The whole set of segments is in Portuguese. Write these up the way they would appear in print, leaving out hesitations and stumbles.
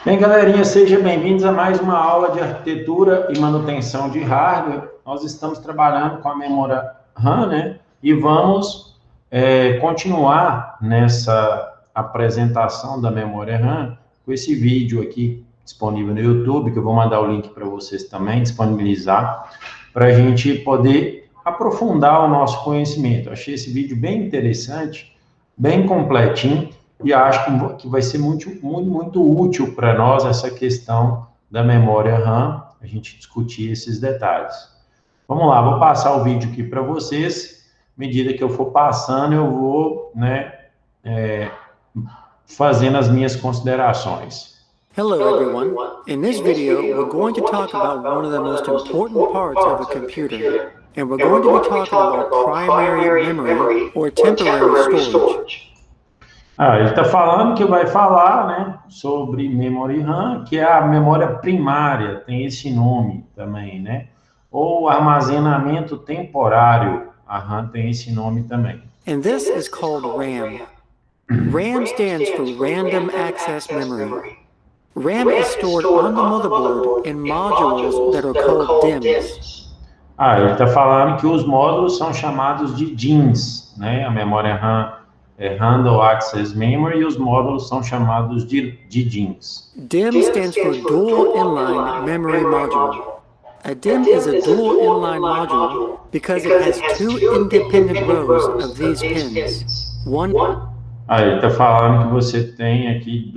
Bem, galerinha, sejam bem-vindos a mais uma aula de arquitetura e manutenção de hardware. Nós estamos trabalhando com a memória RAM, né? E vamos continuar nessa apresentação da memória RAM com esse vídeo aqui disponível no YouTube, que eu vou mandar o link para vocês também, disponibilizar, para a gente poder aprofundar o nosso conhecimento. Eu achei esse vídeo bem interessante, bem completinho, e acho que vai ser muito útil para nós essa questão da memória RAM, a gente discutir esses detalhes. Vamos lá, vou passar o vídeo aqui para vocês. À medida que eu for passando, eu vou fazendo as minhas considerações. Hello everyone. In this video, we're going to talk about one of the most important parts of a computer, and we're going to be talking about primary memory or temporary storage. Ele está falando que vai falar, né, sobre memory RAM, que é a memória primária, tem esse nome também, né? Ou armazenamento temporário, a RAM tem esse nome também. And this is called RAM. RAM stands for Random Access Memory. RAM is stored on the motherboard in modules that are called DIMMs. Ele está falando que os módulos são chamados de DIMMs, né? A memória RAM é Random Access Memory e os módulos são chamados de DIMMs. DIMM stands for Dual Inline Memory Module. A DIMM is a dual inline module because it has two independent rows of these pins. Ele está falando que você tem aqui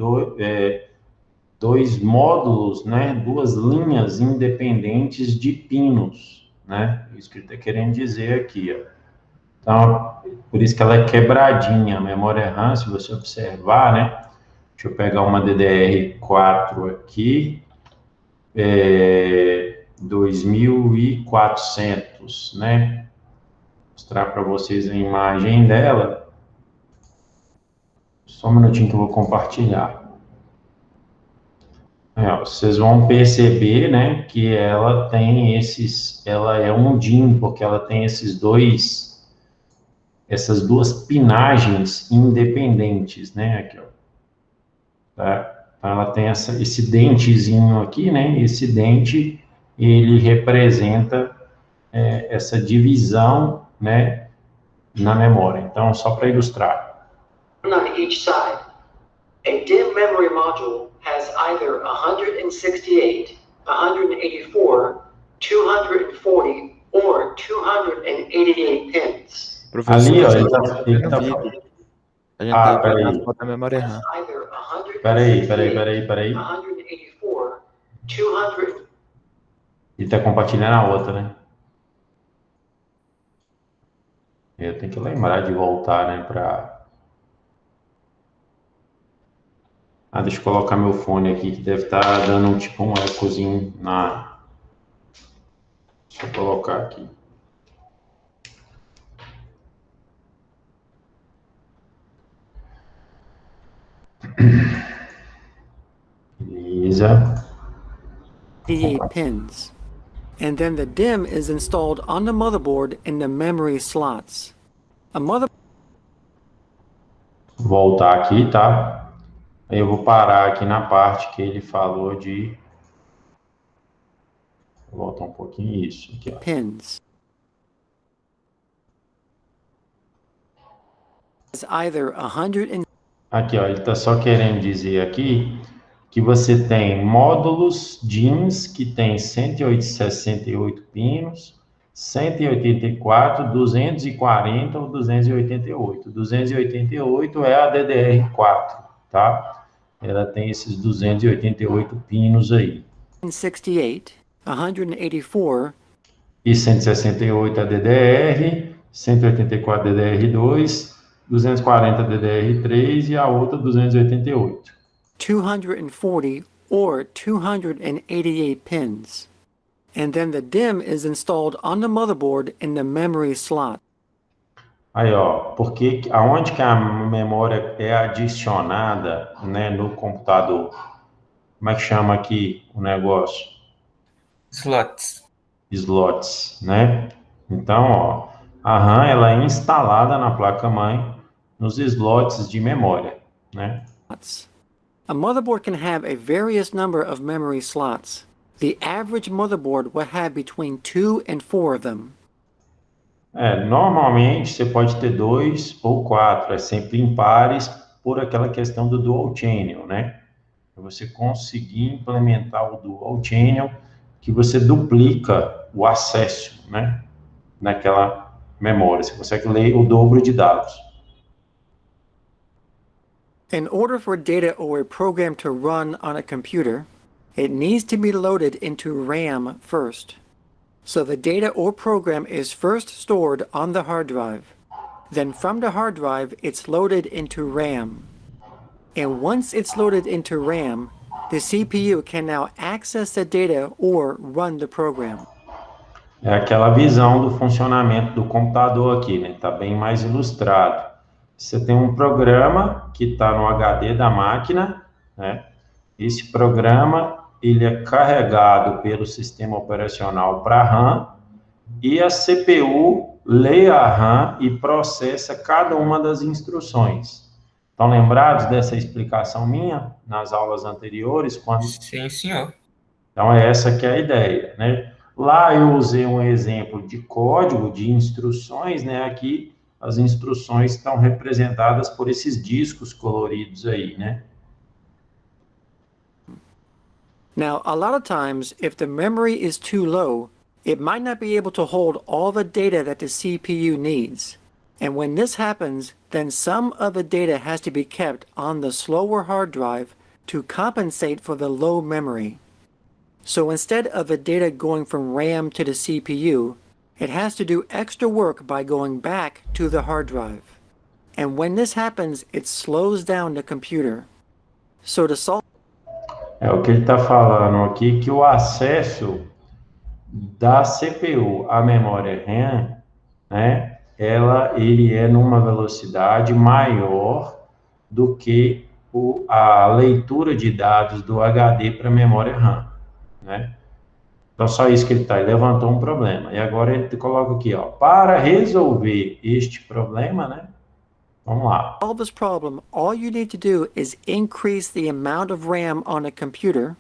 dois módulos, né? Duas linhas independentes de pinos, né? Isso que ele está querendo dizer aqui, ó. Então, por isso que ela é quebradinha, a memória RAM, se você observar, né? Deixa eu pegar uma DDR4 aqui, 2400, né? Vou mostrar para vocês a imagem dela. Só um minutinho que eu vou compartilhar. Vocês vão perceber, né, que ela tem ela é um DIMM, porque ela tem essas duas pinagens independentes, né, aqui, ó. Tá? Então, ela tem esse dentezinho aqui, né, esse dente, ele representa essa divisão, né, na memória. Então, só para ilustrar. On each side, a DIMM memory module has either 168, 184, 240, or 288 pins. Professor, Ali, ó, a ele tá gente tá foto da memória RAM. Peraí. 184, 200. Ele tá compartilhando a outra, né? Eu tenho que lembrar de voltar, né, deixa eu colocar meu fone aqui, que deve estar dando um ecozinho na... Deixa eu colocar aqui. Beleza. 88 pins. And then the DIMM is installed on the motherboard in the memory slots. Voltar aqui, tá? Aí eu vou parar aqui na parte que ele falou de... Vou voltar um pouquinho isso aqui, ó. Pins. It's either 100 Aqui, ó, ele está só querendo dizer aqui que você tem módulos DIMMs que tem 168 pinos, 184, 240 ou 288. 288 é a DDR4, tá? Ela tem esses 288 pinos aí. 168, 184, E 168 a DDR, 184 DDR2, 240 DDR3 e a outra 288. 240 or 288 pins. And then the DIMM is installed on the motherboard in the memory slot. Aí, ó, porque aonde que a memória é adicionada, né, no computador? Como é que chama aqui o negócio? Slots, né? Então, ó, a RAM ela é instalada na placa-mãe nos slots de memória, né? A motherboard can have a various number of memory slots. The average motherboard will have between 2 and 4 of them. Normalmente você pode ter 2 ou 4, é sempre em pares por aquela questão do dual channel, né? Você conseguir implementar o dual channel, que você duplica o acesso, né? Naquela memória, você consegue ler o dobro de dados. In order for data or a program to run on a computer, it needs to be loaded into RAM first. So the data or program is first stored on the hard drive. Then from the hard drive, it's loaded into RAM. And once it's loaded into RAM, the CPU can now access the data or run the program. É aquela visão do funcionamento do computador aqui, né? Está bem mais ilustrado. Você tem um programa que está no HD da máquina, né? Esse programa ele é carregado pelo sistema operacional para a RAM e a CPU lê a RAM e processa cada uma das instruções. Estão lembrados dessa explicação minha nas aulas anteriores? Sim, senhor. Então, essa que é a ideia, né? Lá eu usei um exemplo de código, de instruções, né? Aqui as instruções estão representadas por esses discos coloridos aí, né? Now, a lot of times, if the memory is too low, it might not be able to hold all the data that the CPU needs. And when this happens, then some of the data has to be kept on the slower hard drive to compensate for the low memory. So instead of the data going from RAM to the CPU, it has to do extra work by going back to the hard drive. And when this happens, it slows down the computer. So to solve É o que ele está falando aqui, que o acesso da CPU à memória RAM, né, ele é numa velocidade maior do que a leitura de dados do HD para a memória RAM, né? Então, só isso que ele levantou um problema. E agora ele coloca aqui, ó, para resolver este problema, né? Vamos lá. To solve this problem, all you need to do is increase the amount of RAM on a computer,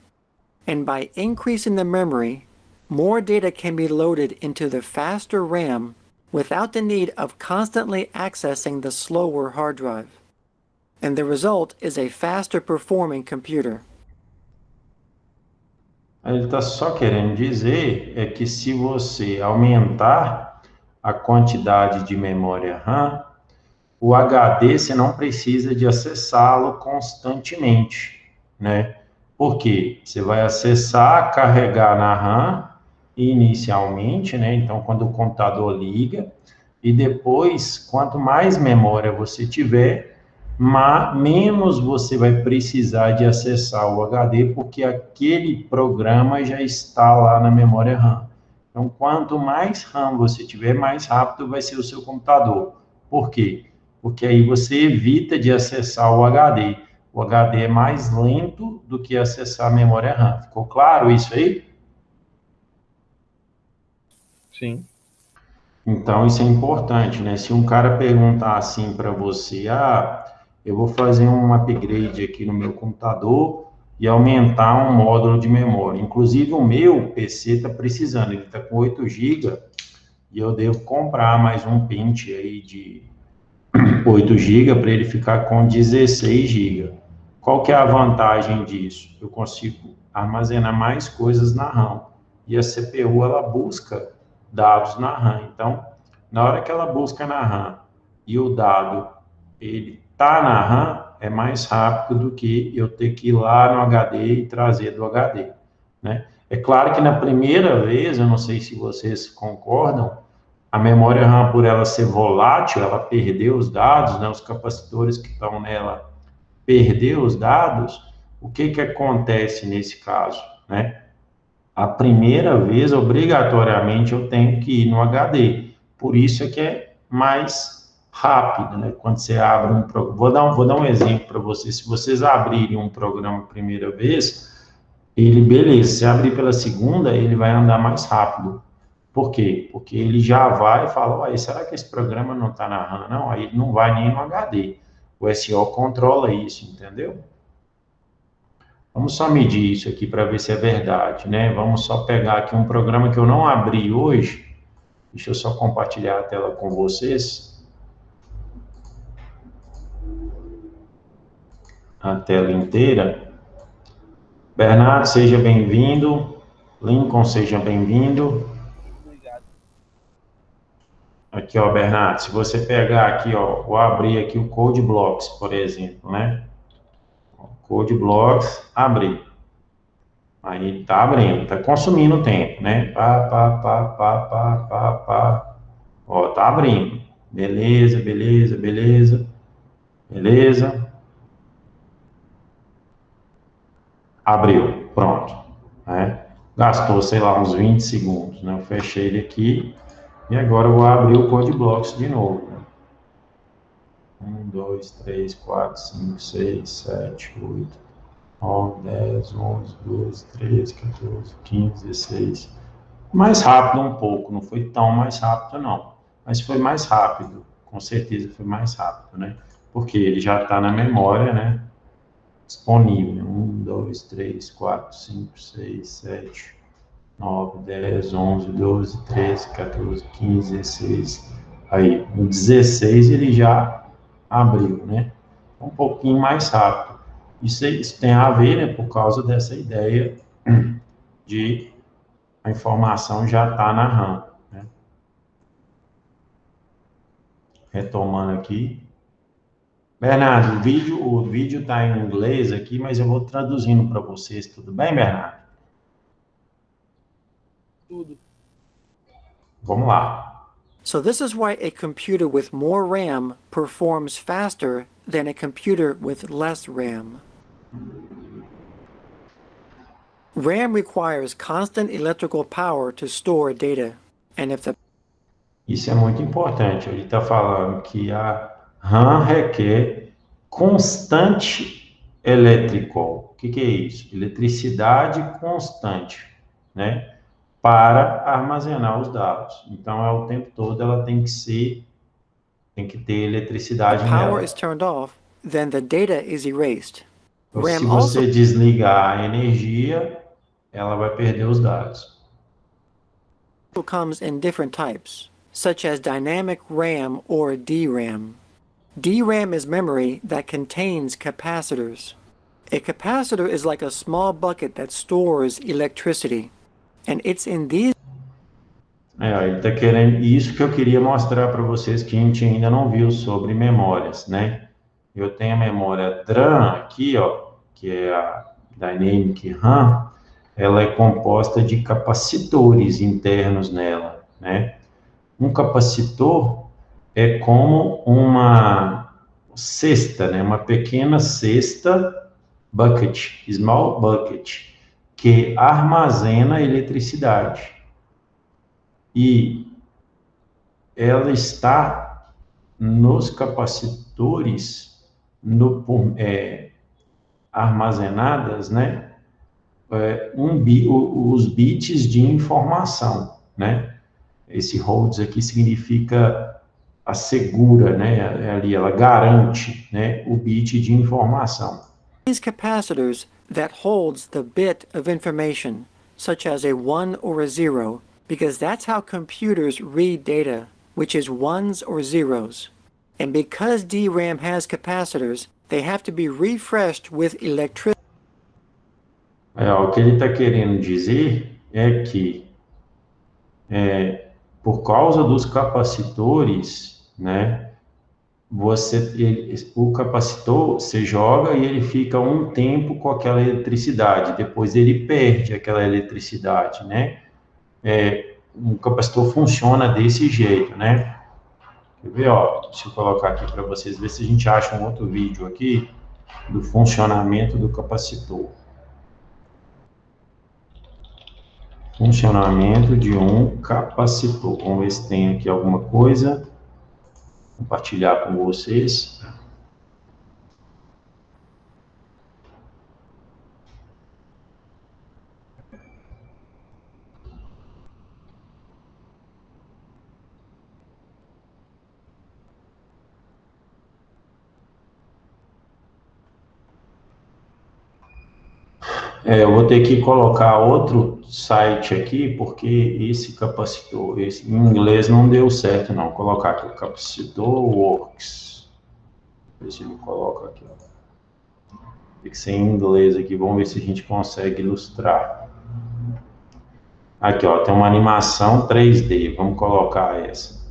and by increasing the memory, more data can be loaded into the faster RAM without the need of constantly accessing the slower hard drive. And the result is a faster performing computer. Ele está só querendo dizer que se você aumentar a quantidade de memória RAM, o HD você não precisa de acessá-lo constantemente, né? Por quê? Você vai acessar, carregar na RAM inicialmente, né? Então, quando o computador liga, e depois, quanto mais memória você tiver, menos você vai precisar de acessar o HD, porque aquele programa já está lá na memória RAM. Então, quanto mais RAM você tiver, mais rápido vai ser o seu computador. Por quê? Porque aí você evita de acessar o HD. O HD é mais lento do que acessar a memória RAM. Ficou claro isso aí? Sim. Então, isso é importante, né? Se um cara perguntar assim para você, eu vou fazer um upgrade aqui no meu computador e aumentar um módulo de memória. Inclusive, o meu PC está precisando, ele está com 8 GB e eu devo comprar mais um pente aí de 8 GB para ele ficar com 16 GB. Qual que é a vantagem disso? Eu consigo armazenar mais coisas na RAM e a CPU ela busca dados na RAM. Então, na hora que ela busca na RAM e o dado ele tá na RAM, é mais rápido do que eu ter que ir lá no HD e trazer do HD, né? É claro que na primeira vez, eu não sei se vocês concordam, a memória RAM, por ela ser volátil, ela perdeu os dados, né? Os capacitores que estão nela perdeu os dados. O que acontece nesse caso, né? A primeira vez, obrigatoriamente, eu tenho que ir no HD. Por isso é que é mais rápido, né? Quando você abre um programa. Vou dar um exemplo para vocês. Se vocês abrirem um programa a primeira vez, beleza, se abrir pela segunda, ele vai andar mais rápido. Por quê? Porque ele já vai e fala, será que esse programa não está na RAM? Não, aí ele não vai nem no HD. O SO controla isso, entendeu? Vamos só medir isso aqui para ver se é verdade, né? Vamos só pegar aqui um programa que eu não abri hoje. Deixa eu só compartilhar a tela com vocês. A tela inteira. Bernardo, seja bem-vindo. Lincoln, seja bem-vindo. Aqui, ó, Bernardo, se você pegar aqui, ó, vou abrir aqui o Code Blocks, por exemplo, né? Code Blocks, abrir. Aí tá abrindo, tá consumindo tempo, né? Pá. Ó, tá abrindo. Beleza, beleza, beleza. Beleza. Abriu, pronto. Né? Gastou, sei lá, uns 20 segundos, né? Eu fechei ele aqui e agora eu vou abrir o Code Blocks de novo. Né? 1, 2, 3, 4, 5, 6, 7, 8, 9, 10, 11, 12, 13, 14, 15, 16. Mais rápido um pouco, não foi tão mais rápido, não. Mas foi mais rápido, com certeza foi mais rápido, né? Porque ele já está na memória, né? Disponível. 1, 2, 3, 4, 5, 6, 7, 9, 10, 11, 12, 13, 14, 15, 16. Aí, no 16 ele já abriu, né? Um pouquinho mais rápido. Isso tem a ver, né, por causa dessa ideia de a informação já está na RAM. Né? Retomando aqui. Bernardo, o vídeo está em inglês aqui, mas eu vou traduzindo para vocês. Tudo bem, Bernardo? Tudo. Vamos lá. So this is why a computer with more RAM performs faster than a computer with less RAM. RAM requires constant electrical power to store data, and if the Isso é muito importante. Ele está falando que a RAM requer constante elétrico. O que é isso? Eletricidade constante, né? Para armazenar os dados. Então, o tempo todo ela tem que ter eletricidade power nela. is turned off, then the data is erased. Então, RAM se você desligar a energia, ela vai perder os dados. also comes in different types, such as dynamic RAM or DRAM. DRAM is memory that contains capacitors. A capacitor is like a small bucket that stores electricity, and it's in these Ele está querendo isso que eu queria mostrar para vocês que a gente ainda não viu sobre memórias, né? Eu tenho a memória DRAM aqui, ó, que é a Dynamic RAM, ela é composta de capacitores internos nela, né? Um capacitor é como uma cesta, né? Uma pequena cesta, bucket, small bucket, que armazena eletricidade. E ela está nos capacitores armazenadas, né? Os bits de informação, né? Esse holds aqui significa assegura, né? Ali ela garante, né? O bit de informação. capacitors that holds the bit of information, such as a 1 or a 0, because that's how computers read data, which is ones or zeros. And because DRAM has capacitors, they have to be refreshed with electricity. O que ele está querendo dizer é que, por causa dos capacitores, né? O capacitor, você joga e ele fica um tempo com aquela eletricidade, depois ele perde aquela eletricidade, né? Um capacitor funciona desse jeito, né? Quer ver, ó? Deixa eu colocar aqui para vocês ver se a gente acha um outro vídeo aqui do funcionamento do capacitor. Funcionamento de um capacitor. Vamos ver se tem aqui alguma coisa. Compartilhar com vocês. Eu vou ter que colocar outro site aqui, porque esse capacitor, esse, em inglês não deu certo, não. Vou colocar aqui o capacitor works. Ver se ele coloca aqui. Tem que ser em inglês aqui. Vamos ver se a gente consegue ilustrar. Aqui, ó, tem uma animação 3D. Vamos colocar essa.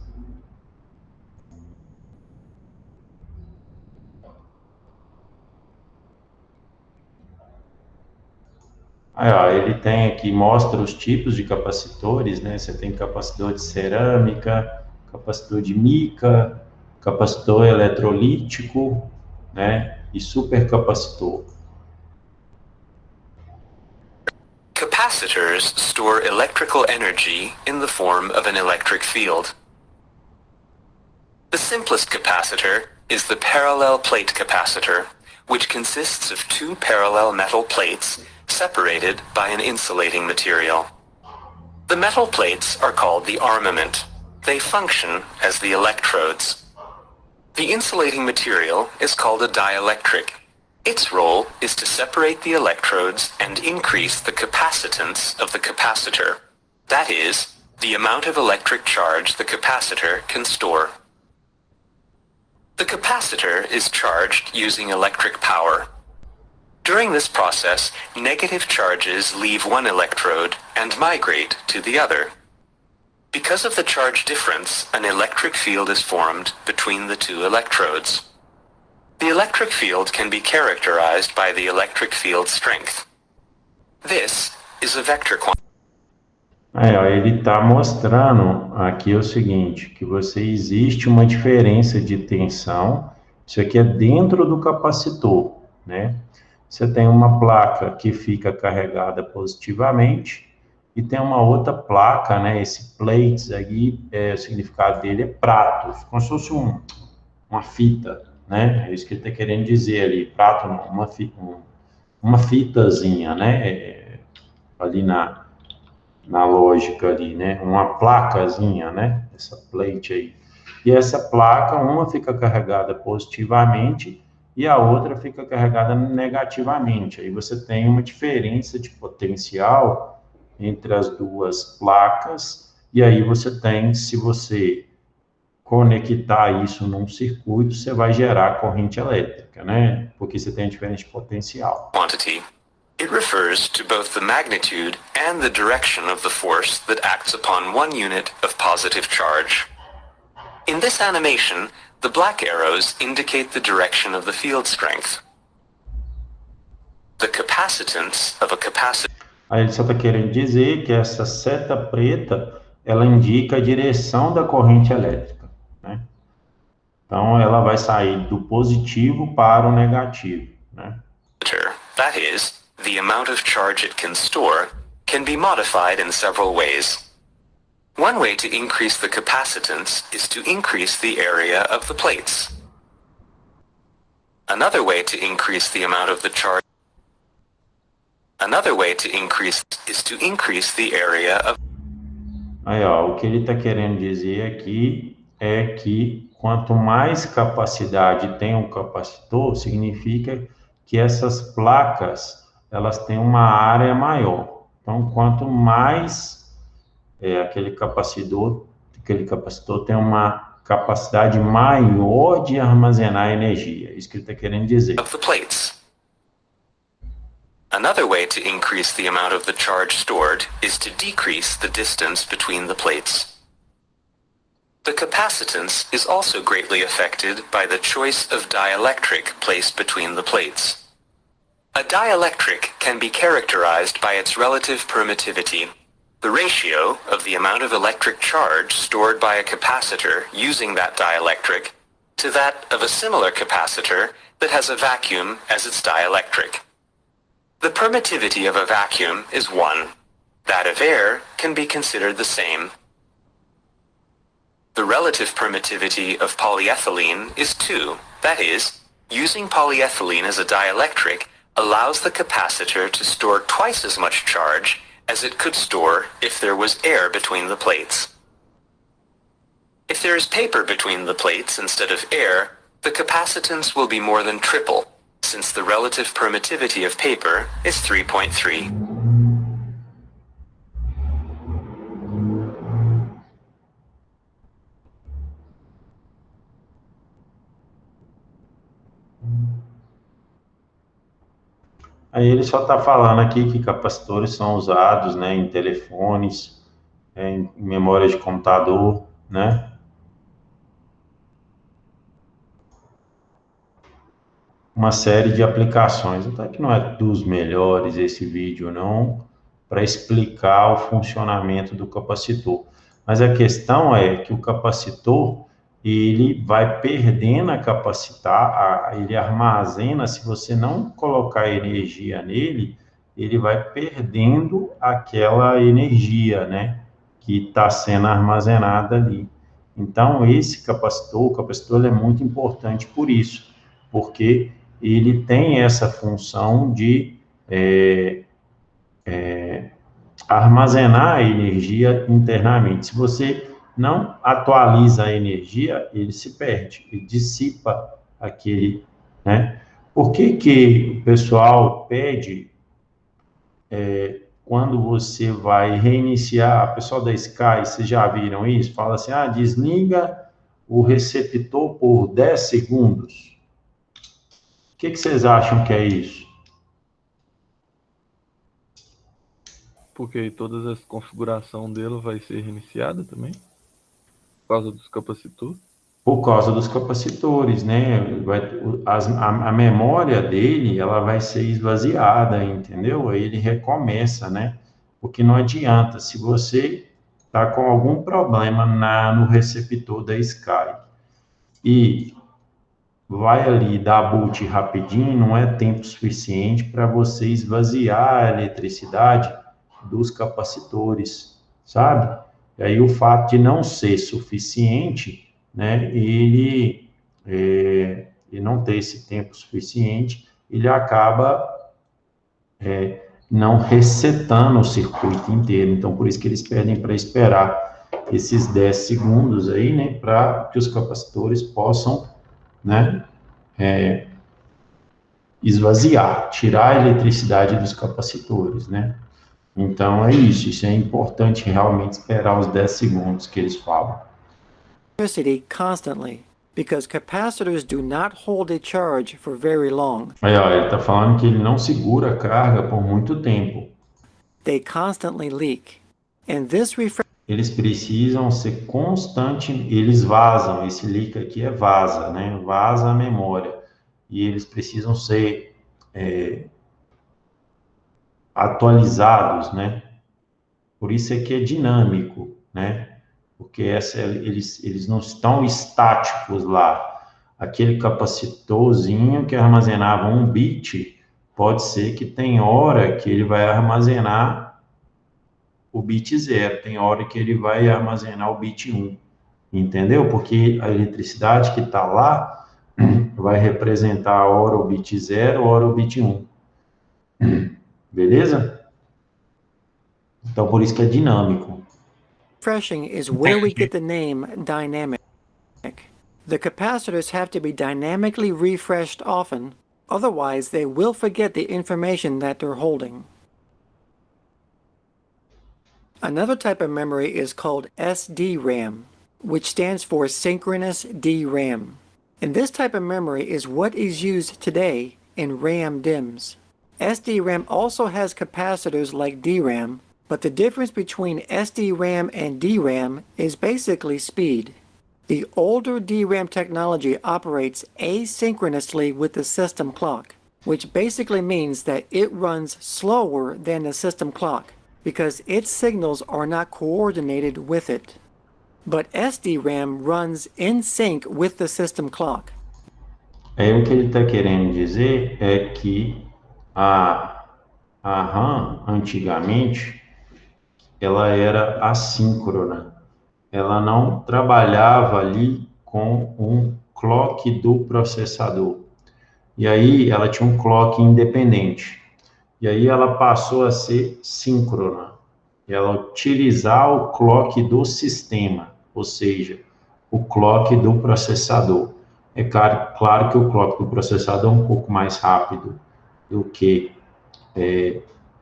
Aí, ó, ele tem aqui, mostra os tipos de capacitores, né? Você tem capacitor de cerâmica, capacitor de mica, capacitor eletrolítico, né? E supercapacitor. Capacitors store electrical energy in the form of an electric field. The simplest capacitor is the parallel plate capacitor, which consists of two parallel metal plates separated by an insulating material. The metal plates are called the armament. They function as the electrodes. The insulating material is called a dielectric. Its role is to separate the electrodes and increase the capacitance of the capacitor. That is, the amount of electric charge the capacitor can store. The capacitor is charged using electric power. During this process, negative charges leave one electrode and migrate to the other. Because of the charge difference, an electric field is formed between the two electrodes. The electric field can be characterized by the electric field strength. This is a vector quantity. Aí, ó, ele está mostrando aqui o seguinte, que existe uma diferença de tensão. Isso aqui é dentro do capacitor, né? Você tem uma placa que fica carregada positivamente e tem uma outra placa, né? Esse plates aqui, o significado dele é prato, como se fosse uma fita, né? É isso que ele está querendo dizer ali, prato, uma fitazinha, né? Ali na lógica ali, né? Uma placazinha, né? Essa plate aí. E essa placa, uma fica carregada positivamente e a outra fica carregada negativamente. Aí você tem uma diferença de potencial entre as duas placas, e aí você tem, se você conectar isso num circuito, você vai gerar corrente elétrica, né? Porque você tem a diferença de potencial. Quantity. It refers to both the magnitude and the direction of the force that acts upon one unit of positive charge. In this animation, the black arrows indicate the direction of the field strength. The capacitance of a capacitor. Aí ele só está querendo dizer que essa seta preta, ela indica a direção da corrente elétrica, né? Então, ela vai sair do positivo para o negativo, né? That is, the amount of charge it can store can be modified in several ways. One way to increase the capacitance is to increase the area of the plates. Another way to increase the amount of the charge. Another way to increase is to increase the area of. Aí, ó, o que ele está querendo dizer aqui é que quanto mais capacidade tem um capacitor, significa que essas placas, elas têm uma área maior. Então, quanto mais aquele capacitor tem uma capacidade maior de armazenar energia. É isso que ele está querendo dizer. Of the plates. Another way to increase the amount of the charge stored is to decrease the distance between the plates. The capacitance is also greatly affected by the choice of dielectric placed between the plates. A dielectric can be characterized by its relative permittivity, the ratio of the amount of electric charge stored by a capacitor using that dielectric to that of a similar capacitor that has a vacuum as its dielectric. The permittivity of a vacuum is 1. That of air can be considered the same. The relative permittivity of polyethylene is 2. That is, using polyethylene as a dielectric allows the capacitor to store twice as much charge as it could store if there was air between the plates. If there is paper between the plates instead of air, the capacitance will be more than triple. since the relative permittivity of paper is 3.3. Aí ele só está falando aqui que capacitores são usados, né, em telefones, em memória de computador, né? Uma série de aplicações. Até que não é dos melhores esse vídeo, não, para explicar o funcionamento do capacitor. Mas a questão é que o capacitor, ele vai perdendo a capacidade, ele armazena, se você não colocar energia nele, ele vai perdendo aquela energia, né, que está sendo armazenada ali. Então, esse capacitor, o capacitor é muito importante por isso, porque ele tem essa função de armazenar a energia internamente. Se você não atualiza a energia, ele se perde, ele dissipa aquele, né? Por que que o pessoal pede, quando você vai reiniciar, o pessoal da Sky, vocês já viram isso? Fala assim, desliga o receptor por 10 segundos. O que vocês acham que é isso? Porque todas as configuração dele vai ser reiniciada também? Por causa dos capacitores? Por causa dos capacitores, né? A memória dele, ela vai ser esvaziada, entendeu? Aí ele recomeça, né? Porque não adianta, se você está com algum problema no receptor da Sky e vai ali dar boot rapidinho, não é tempo suficiente para você esvaziar a eletricidade dos capacitores, sabe? E aí o fato de não ser suficiente, né, ele não ter esse tempo suficiente, ele acaba não resetando o circuito inteiro. Então, por isso que eles pedem para esperar esses 10 segundos aí, né, para que os capacitores possam, né, esvaziar, tirar a eletricidade dos capacitores, né? Então, é isso é importante realmente esperar os 10 segundos que eles falam. Electricity constantly, because capacitors do not hold a charge for very long. Aí, ó, ele está falando que ele não segura a carga por muito tempo. They constantly leak, and this refresh Eles precisam ser constantes, eles vazam, esse leak aqui é vaza, né? Vaza a memória. E eles precisam ser atualizados, né? Por isso é que é dinâmico, né? Porque eles não estão estáticos lá. Aquele capacitorzinho que armazenava 1 bit, pode ser que tem hora que ele vai armazenar o bit 0, tem hora que ele vai armazenar o bit 1, entendeu? Porque a eletricidade que está lá vai representar a hora o bit 0, a hora o bit 1. Beleza? Então, por isso que é dinâmico. refreshing is where we get the name dynamic. The capacitors have to be dynamically refreshed often, otherwise they will forget the information that they're holding. Another type of memory is called SDRAM, which stands for synchronous DRAM. And this type of memory is what is used today in RAM DIMMs. SDRAM also has capacitors like DRAM, but the difference between SDRAM and DRAM is basically speed. The older DRAM technology operates asynchronously with the system clock, which basically means that it runs slower than the system clock, because its signals are not coordinated with it. But SDRAM runs in sync with the system clock. Aí o que ele está querendo dizer é que a RAM, antigamente, ela era assíncrona. Ela não trabalhava ali com um clock do processador. E aí ela tinha um clock independente. E aí ela passou a ser síncrona. Ela utilizar o clock do sistema, ou seja, o clock do processador. É claro que o clock do processador é um pouco mais rápido do que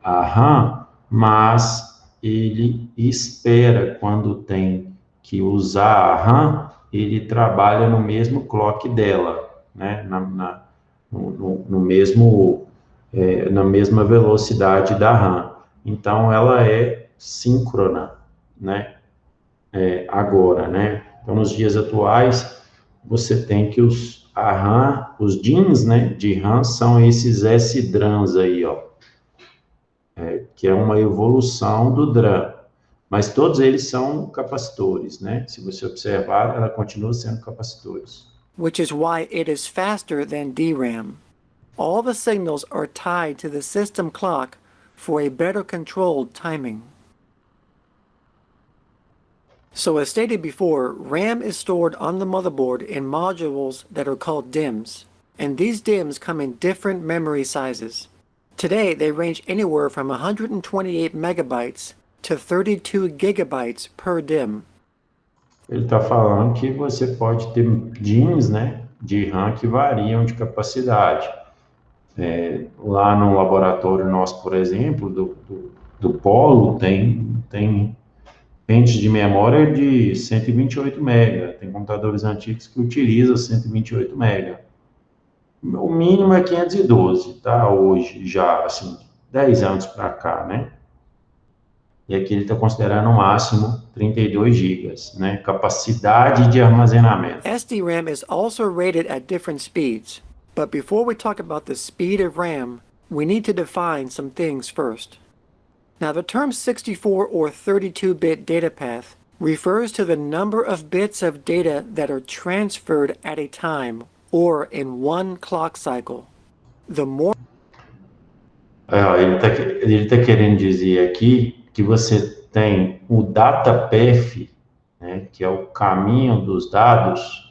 a RAM, mas ele espera, quando tem que usar a RAM, ele trabalha no mesmo clock dela, né? No mesmo, na mesma velocidade da RAM. Então, ela é síncrona, né? Agora, né? Então, nos dias atuais, você tem que a RAM, os DIMMs, né, de RAM são esses SDRAMs aí, ó, que é uma evolução do DRAM, mas todos eles são capacitores, né? Se você observar, ela continua sendo capacitores. Which is why it is faster than DRAM. All the signals are tied to the system clock for a better controlled timing. So as stated before, RAM is stored on the motherboard in modules that are called DIMMs, and these DIMMs come in different memory sizes. Today, they range anywhere from 128 megabytes to 32 gigabytes per DIMM. Ele está falando que você pode ter DIMMs, né, de RAM que variam de capacidade. Lá no laboratório nosso, por exemplo, do Polo, tem pentes de memória de 128 MB. Tem computadores antigos que utilizam 128 MB. O mínimo é 512, tá? Hoje, já, assim, 10 anos para cá, né? E aqui ele está considerando o máximo 32 GB, né? Capacidade de armazenamento. SDRAM is also rated at different speeds. But before we talk about the speed of RAM, we need to define some things first. Now, the term 64 or 32-bit data path refers to the number of bits of data that are transferred at a time, or in one clock cycle. The more... Ele tá querendo dizer aqui que você tem o data path, né, que é o caminho dos dados,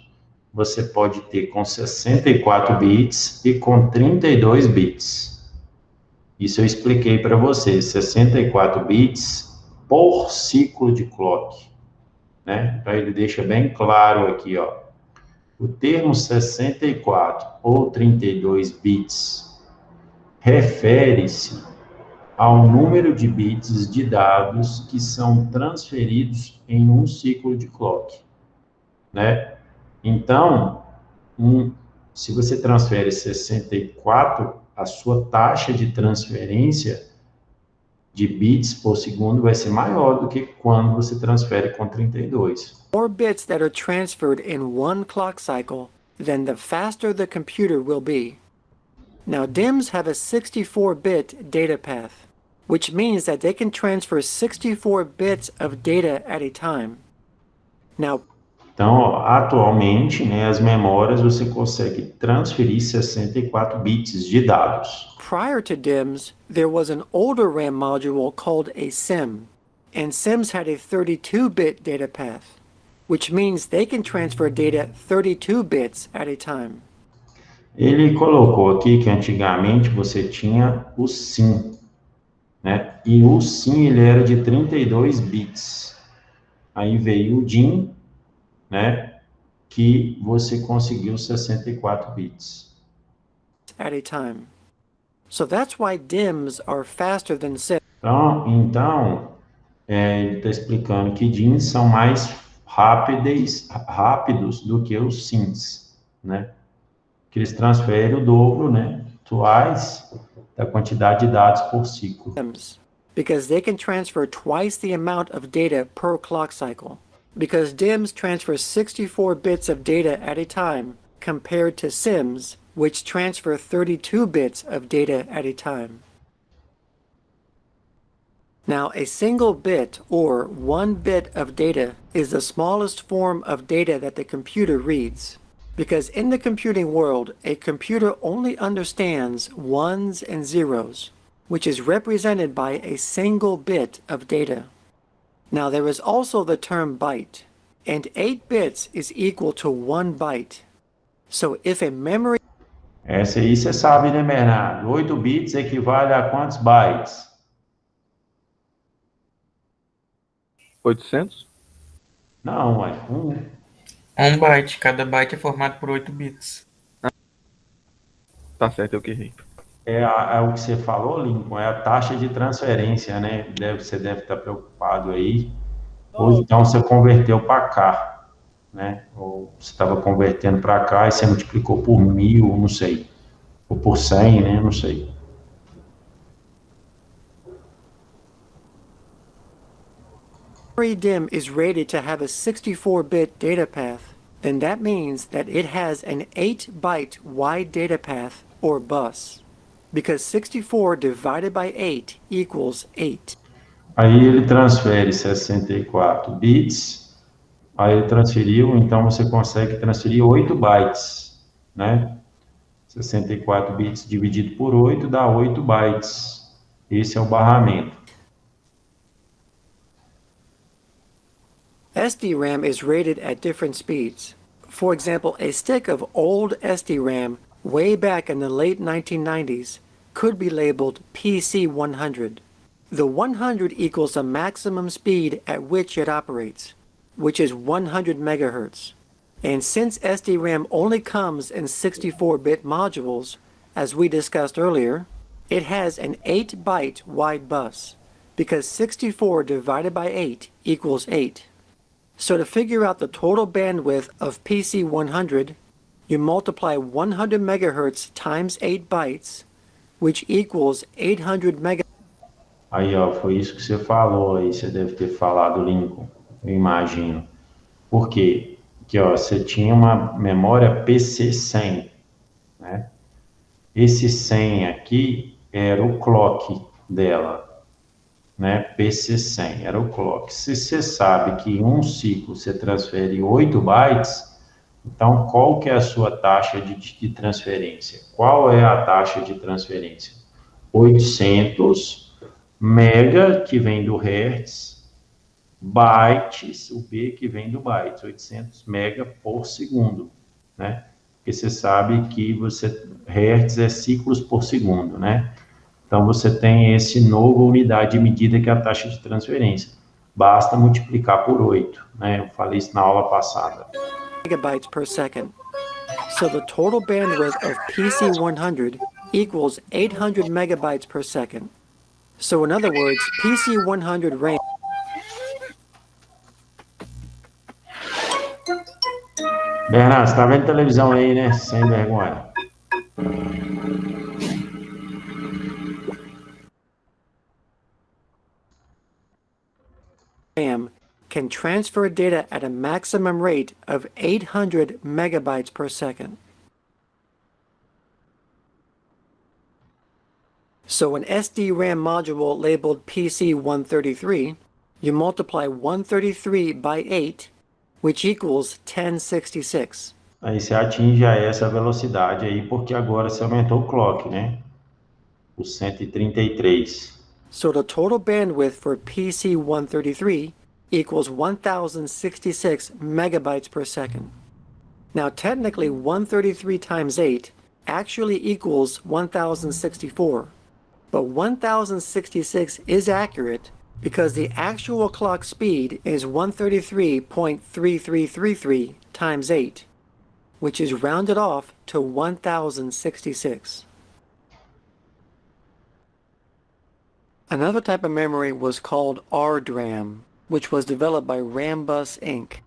você pode ter com 64 bits e com 32 bits. Isso eu expliquei para vocês, 64 bits por ciclo de clock, né? Então ele deixa bem claro aqui, ó. O termo 64 ou 32 bits refere-se ao número de bits de dados que são transferidos em um ciclo de clock, né? Então, se você transfere 64, a sua taxa de transferência de bits por segundo vai ser maior do que quando você transfere com 32. More bits that are transferred in one clock cycle, then the faster the computer will be. Now, DIMMs have a 64-bit data path, which means that they can transfer 64 bits of data at a time. Now, então, atualmente, né, as memórias você consegue transferir 64 bits de dados. Prior to DIMMs, there was an older RAM module called a SIM, and SIMs had a 32-bit data path, which means they can transfer data 32 bits at a time. Ele colocou aqui que antigamente você tinha o SIM, né? E o SIM ele era de 32 bits. Aí veio o DIMM, né, que você conseguiu 64 bits. At a time. So that's why DIMMs are faster than SIMs. Então ele está explicando que DIMMs são mais rápidos do que os SIMs, né? Que eles transferem o dobro, né, atuais da quantidade de dados por ciclo. Because they can transfer twice the amount of data per clock cycle. Because DIMMs transfer 64 bits of data at a time, compared to SIMs, which transfer 32 bits of data at a time. Now, a single bit, or 1 bit of data, is the smallest form of data that the computer reads. Because in the computing world, a computer only understands ones and zeros, which is represented by a single bit of data. Now, there is also the term byte, and 8 bits is equal to 1 byte. So if a memory... Essa aí você sabe, né, Bernardo? 8 bits equivale a quantos bytes? 800? Não, ué, 1 byte. Cada byte é formado por 8 bits. Tá certo, eu que errei. É o que você falou, Lincoln, é a taxa de transferência, né? Você deve estar preocupado aí. Ou então você converteu para cá, né? Ou você estava convertendo para cá e você multiplicou por 1000, não sei. Ou por 100, né? Não sei. Memory DIMM is rated to have a 64-bit data path, then that means that it has an 8-byte wide data path, or bus, because 64 divided by 8 equals 8. Aí ele transfere 64 bits, aí ele transferiu, então você consegue transferir 8 bytes, né? 64 bits dividido por 8 dá 8 bytes. Esse é o barramento. SDRAM is rated at different speeds. For example, a stick of old SDRAM way back in the late 1990s could be labeled PC100. The 100 equals the maximum speed at which it operates, which is 100 megahertz. And since SDRAM only comes in 64-bit modules, as we discussed earlier, it has an 8-byte wide bus, because 64 divided by 8 equals 8. So to figure out the total bandwidth of PC100, you multiply 100 megahertz times 8 bytes, which equals 800 megahertz. Aí, ó, foi isso que você falou aí, você deve ter falado, Lincoln, eu imagino. Por quê? Porque, ó, você tinha uma memória PC100, né? Esse 100 aqui era o clock dela, né? PC100 era o clock. Se você sabe que em um ciclo você transfere 8 bytes, então qual que é a sua taxa de transferência? Qual é a taxa de transferência? 800 mega, que vem do hertz, bytes, o B que vem do bytes, 800 mega por segundo, né? Porque você sabe que hertz é ciclos por segundo, né? Então, você tem esse novo unidade de medida que é a taxa de transferência. Basta multiplicar por 8, né? Eu falei isso na aula passada. Megabytes per second. So the total bandwidth of PC100 equals 800 megabytes per second. So in other words, PC100 RAM Bernardo, você tá vendo televisão aí, né? Sem vergonha. can transfer data at a maximum rate of 800 megabytes per second. So an SDRAM module labeled PC133, you multiply 133 by 8, which equals 1066. Aí você atinge a essa velocidade aí, porque agora você aumentou o clock, né? O 133. So the total bandwidth for PC133 equals 1066 megabytes per second. Now technically 133 times 8 actually equals 1064. But 1066 is accurate because the actual clock speed is 133.3333 times 8, which is rounded off to 1066. Another type of memory was called RDRAM, which was developed by Rambus Inc.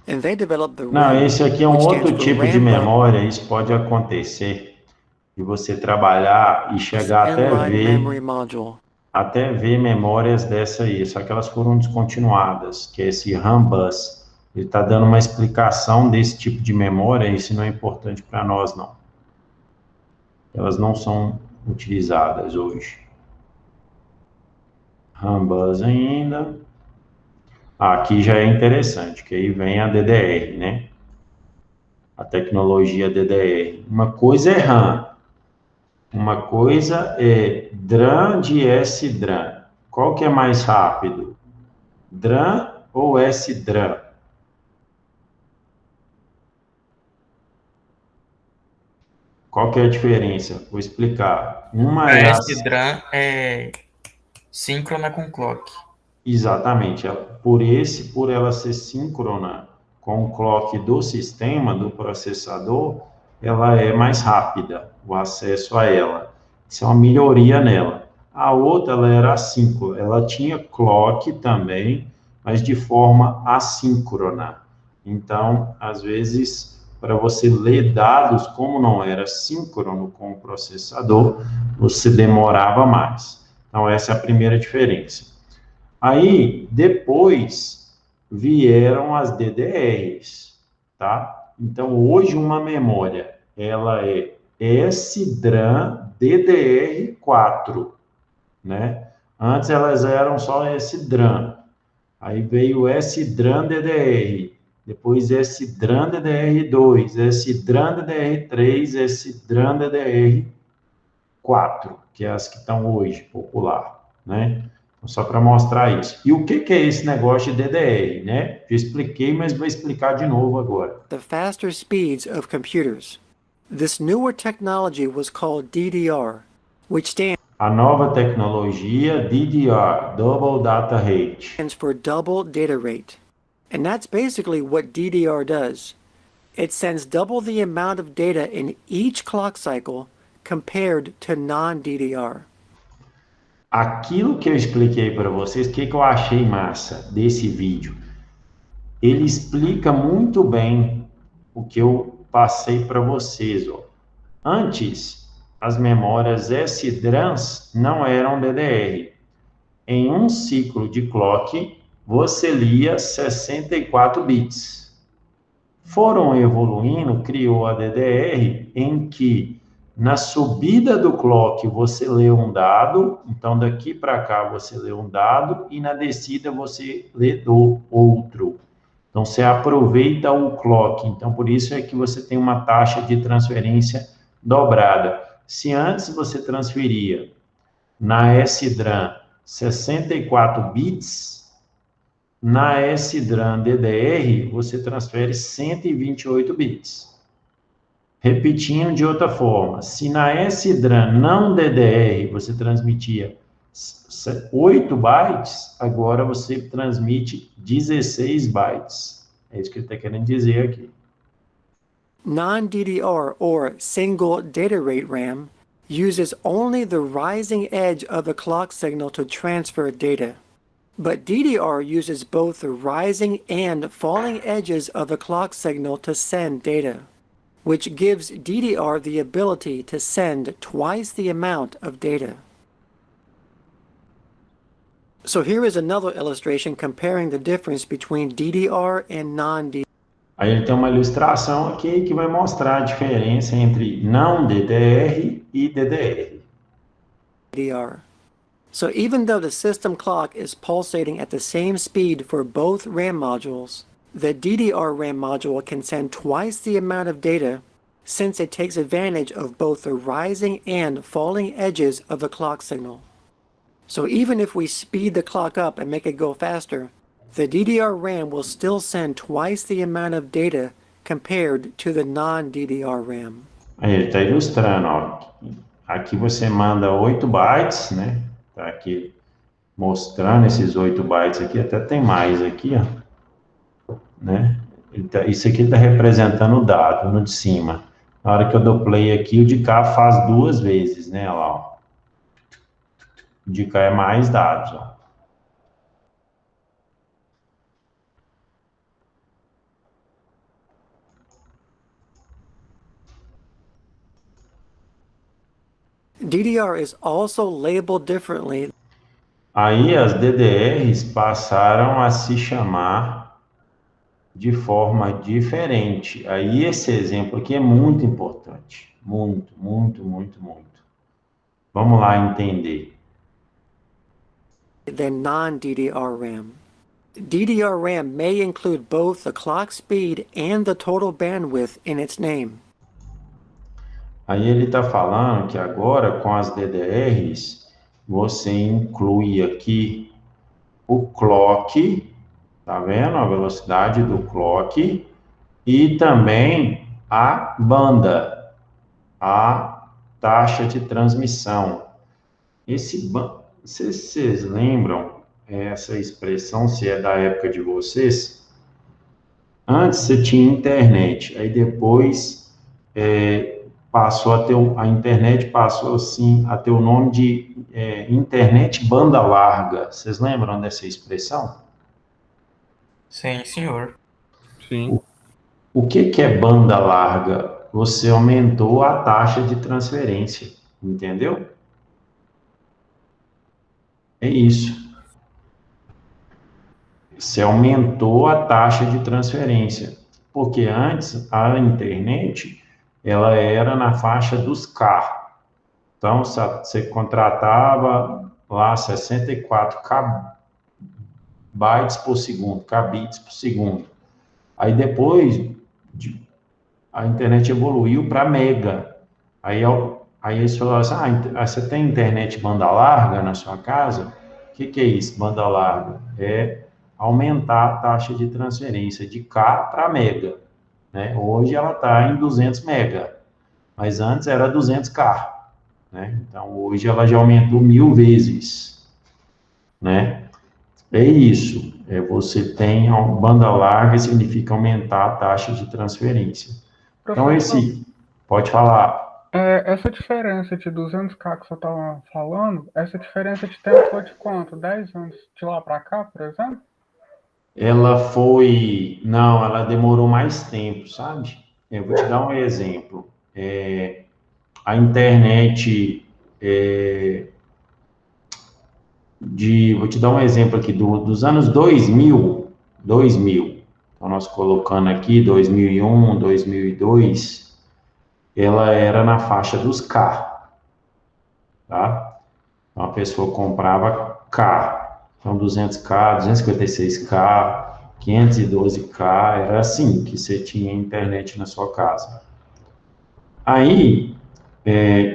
And they developed the Não, RAM, esse aqui é um which outro stands for tipo de RAM Bus memória, isso pode acontecer. E você trabalhar e chegar Enline Memory Module. até ver memórias dessa aí, só que elas foram descontinuadas, que é esse Rambus. Ele está dando uma explicação desse tipo de memória, e isso não é importante para nós, não. Elas não são utilizadas hoje. Rambus ainda. Aqui já é interessante, que aí vem a DDR, né? A tecnologia DDR. Uma coisa é RAM. Uma coisa é DRAM de SDRAM. Qual que é mais rápido? DRAM ou SDRAM? Qual que é a diferença? Vou explicar. Uma é A SDRAM é síncrona com clock. Exatamente. Por ela ser síncrona com o clock do sistema, do processador, ela é mais rápida, o acesso a ela. Isso é uma melhoria nela. A outra, ela era assíncrona, ela tinha clock também, mas de forma assíncrona. Então, às vezes, para você ler dados, como não era síncrono com o processador, você demorava mais. Então, essa é a primeira diferença. Aí, depois, vieram as DDRs, tá? Então, hoje, uma memória, ela é SDRAM DDR4, né? Antes, elas eram só SDRAM. Aí veio SDRAM DDR, depois SDRAM DDR2, SDRAM DDR3, SDRAM DDR4, que é as que estão hoje, popular, né? Só para mostrar isso. E o que é esse negócio de DDR, né? Já expliquei, mas vou explicar de novo agora. The faster speeds of computers. This newer technology was called DDR, which A nova tecnologia DDR, Double Data Rate. stands for double data rate. And that's basically what DDR does. It sends double the amount of data in each clock cycle compared to non-DDR. Aquilo que eu expliquei para vocês, o que eu achei massa desse vídeo? Ele explica muito bem o que eu passei para vocês. Ó. Antes, as memórias SDRAMs não eram DDR. Em um ciclo de clock, você lia 64 bits. Foram evoluindo, criou a DDR, em que na subida do clock você lê um dado, então daqui para cá você lê um dado, e na descida você lê do outro. Então você aproveita o clock, então por isso é que você tem uma taxa de transferência dobrada. Se antes você transferia na SDRAM 64 bits, na SDRAM DDR você transfere 128 bits. Repetindo de outra forma, se na SDRAM não DDR você transmitia 8 bytes, agora você transmite 16 bytes. É isso que ele está querendo dizer aqui. Non-DDR, or single data rate RAM, uses only the rising edge of the clock signal to transfer data. But DDR uses both the rising and falling edges of the clock signal to send data, which gives DDR the ability to send twice the amount of data. So here is another illustration comparing the difference between DDR and non-DDR. Aí ele tem uma ilustração aqui que vai mostrar a diferença entre não DDR e DDR. So even though the system clock is pulsating at the same speed for both RAM modules, the DDR RAM module can send twice the amount of data since it takes advantage of both the rising and falling edges of the clock signal. So even if we speed the clock up and make it go faster, the DDR RAM will still send twice the amount of data compared to the non-DDR RAM. Aí ele está ilustrando, ó. Aqui você manda 8 bytes, né? Tá aqui mostrando esses 8 bytes aqui, até tem mais aqui, ó. Né? Isso aqui está representando o dado no de cima. Na hora que eu dou play aqui, o de cá faz 2 vezes, né? Olha lá, ó. O de cá é mais dados, ó. DDR is also labeled differently. Aí as DDRs passaram a se chamar de forma diferente. Aí esse exemplo aqui é muito importante. Muito, muito, muito, muito. Vamos lá entender. Than non-DDR RAM. DDR RAM may include both the clock speed and the total bandwidth in its name. Aí ele está falando que agora com as DDRs você inclui aqui o clock, tá vendo? A velocidade do clock e também a banda, a taxa de transmissão. Se vocês lembram essa expressão, se é da época de vocês, Antes você tinha internet, aí depois passou a ter, a internet passou, assim, a ter o nome de internet banda larga. Vocês lembram dessa expressão? Sim, senhor. Sim. O que é banda larga? Você aumentou a taxa de transferência, entendeu? É isso. Você aumentou a taxa de transferência, porque antes a internet ela era na faixa dos K. Então você contratava lá 64 bytes por segundo, kbits por segundo. Aí depois a internet evoluiu para mega. Aí eles falaram assim, você tem internet banda larga na sua casa? O que é isso, banda larga? É aumentar a taxa de transferência de K para mega. Né? Hoje ela está em 200 mega, mas antes era 200K. Né? Então hoje ela já aumentou 1000 vezes. Né? É isso. Você tem banda larga, significa aumentar a taxa de transferência. Então, Professor, pode falar. essa diferença de 200K que você estava falando, essa diferença de tempo foi de quanto? 10 anos de lá para cá, por exemplo? Não, ela demorou mais tempo, sabe? Eu vou te dar um exemplo. A internet, vou te dar um exemplo aqui, dos anos 2000, então nós colocando aqui 2001, 2002, ela era na faixa dos K, tá? Então a pessoa comprava K, então 200K, 256K, 512K, era assim que você tinha internet na sua casa. Aí,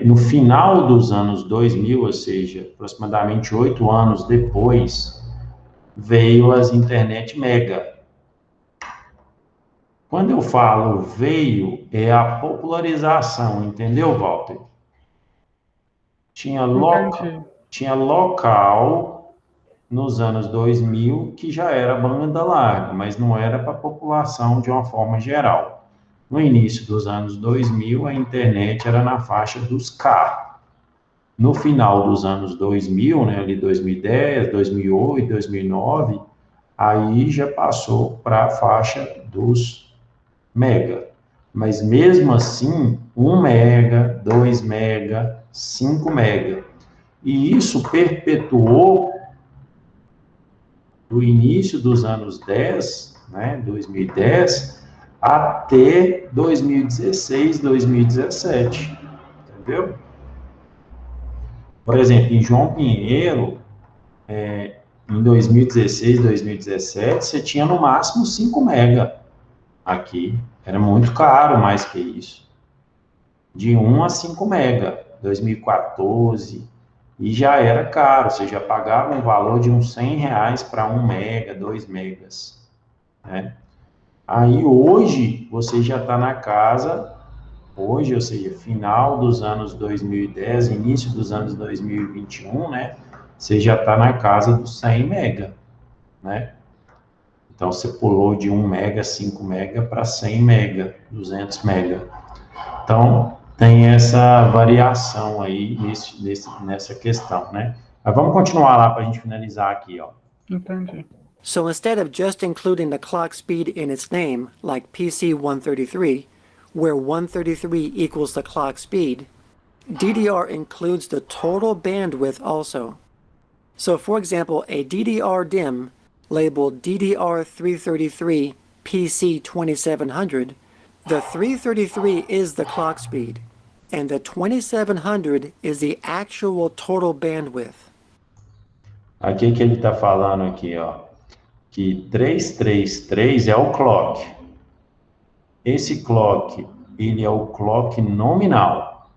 no final dos anos 2000, ou seja, aproximadamente 8 anos depois, veio as internet mega. Quando eu falo veio, é a popularização, entendeu, Walter? Entendi. Tinha local nos anos 2000 que já era banda larga, mas não era para a população de uma forma geral. No início dos anos 2000, a internet era na faixa dos K. No final dos anos 2000, né, ali 2010, 2008, 2009, aí já passou para a faixa dos mega. Mas mesmo assim, 1 mega, 2 mega, 5 mega. E isso perpetuou do início dos anos 10, né, 2010, até 2016, 2017. Entendeu? Por exemplo, em João Pinheiro, em 2016, 2017, você tinha no máximo 5 mega aqui. Era muito caro mais que isso. De 1 a 5 mega, 2014, e já era caro, você já pagava um valor de uns R$ 100 para 1 mega, 2 megas. Né? Aí hoje, você já está na casa, hoje, ou seja, final dos anos 2010, início dos anos 2021, né? Você já está na casa dos 100 mega, né? Então, você pulou de 1 mega, 5 mega para 100 mega, 200 mega. Então, tem essa variação aí nessa questão, né? Mas vamos continuar lá para a gente finalizar aqui, ó. Entendi. So instead of just including the clock speed in its name, like PC 133, where 133 equals the clock speed, DDR includes the total bandwidth also. So for example, a DDR DIMM labeled DDR333 PC 2700, the 333 is the clock speed, and the 2700 is the actual total bandwidth. Aqui que ele está falando aqui, ó, que 333 é o clock. Esse clock, ele é o clock nominal.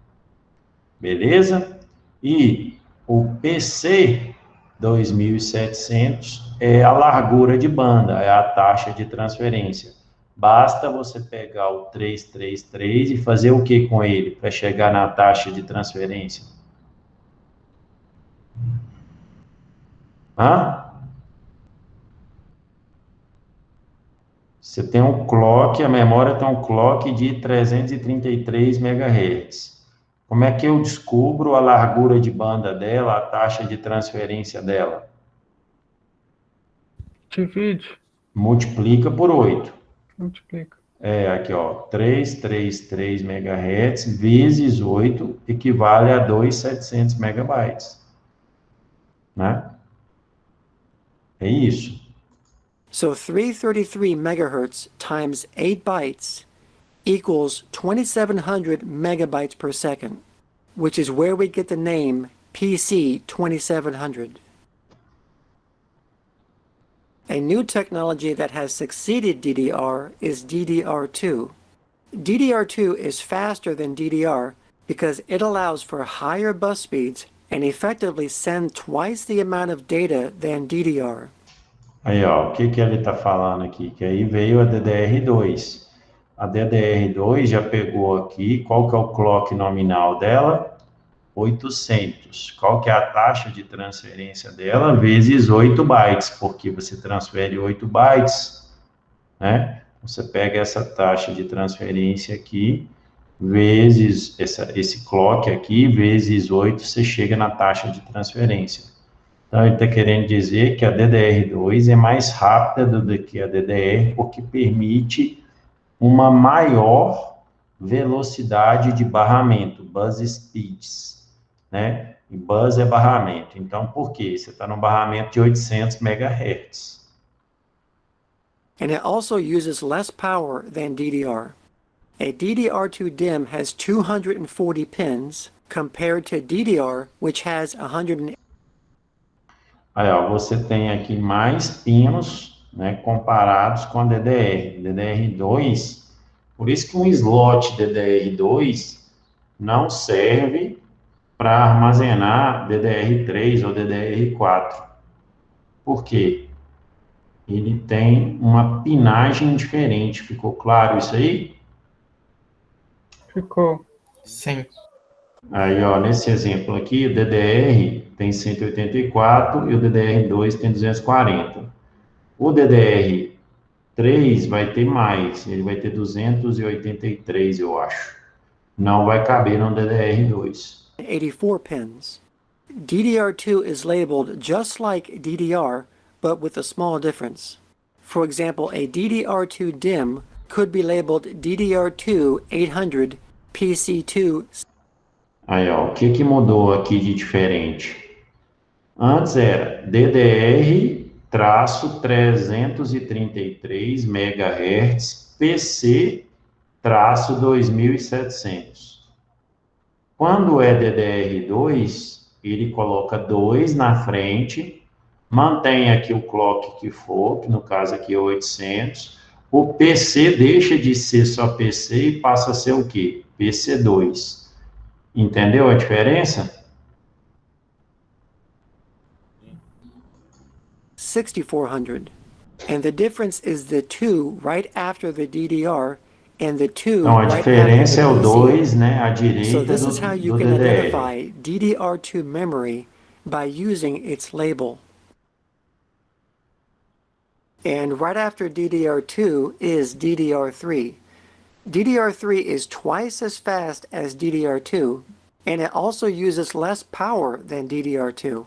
Beleza? E o PC 2700 é a largura de banda, é a taxa de transferência. Basta você pegar o 333 e fazer o que com ele para chegar na taxa de transferência? Você tem um clock, a memória tem um clock de 333 MHz. Como é que eu descubro a largura de banda dela, a taxa de transferência dela? Divide, Multiplica por 8. multiplica. Aqui, ó, 333 MHz vezes 8 equivale a 2.700 megabytes, né? É isso. So 333 megahertz times 8 bytes equals 2700 megabytes per second, which is where we get the name PC 2700. A new technology that has succeeded DDR is DDR2. DDR2 is faster than DDR because it allows for higher bus speeds and effectively send twice the amount of data than DDR. Aí, ó, o que que ele está falando aqui? Que aí veio a DDR2. A DDR2 já pegou aqui, qual que é o clock nominal dela? 800. Qual que é a taxa de transferência dela? Vezes 8 bytes, porque você transfere 8 bytes, né? Você pega essa taxa de transferência aqui, vezes esse clock aqui, vezes 8, você chega na taxa de transferência. Então, ele está querendo dizer que a DDR2 é mais rápida do que a DDR, porque permite uma maior velocidade de barramento, bus speeds, né? E bus é barramento. Então, por quê? Você está no barramento de 800 MHz. And it also uses less power than DDR. A DDR2 DIMM has 240 pins compared to DDR, which has 180. Aí, ó, você tem aqui mais pinos, né, comparados com a DDR. DDR2, por isso que um slot DDR2 não serve para armazenar DDR3 ou DDR4. Por quê? Ele tem uma pinagem diferente. Ficou claro isso aí? Ficou. Sim. Aí, ó, nesse exemplo aqui, o DDR tem 184 e o DDR2 tem 240. O DDR3 vai ter mais, ele vai ter 283, eu acho. Não vai caber no DDR2. 84 pins. DDR2 is labeled just like DDR, but with a small difference. For example, a DDR2 DIMM could be labeled DDR2 800 PC2. Aí, ó, o que mudou aqui de diferente? Antes era DDR-333 MHz PC-2700. Quando é DDR2, ele coloca 2 na frente, mantém aqui o clock que for, que no caso aqui é 800. O PC deixa de ser só PC e passa a ser o quê? PC2. Entendeu a diferença? 6400. And the difference is the 2 right after the DDR and the 2 Então, a right diferença é after o the 2, né, à PC. direita So this is how you do can DDR. identify DDR2 memory by using its label. And right after DDR2 is DDR3. DDR3 is twice as fast as DDR2, and it also uses less power than DDR2.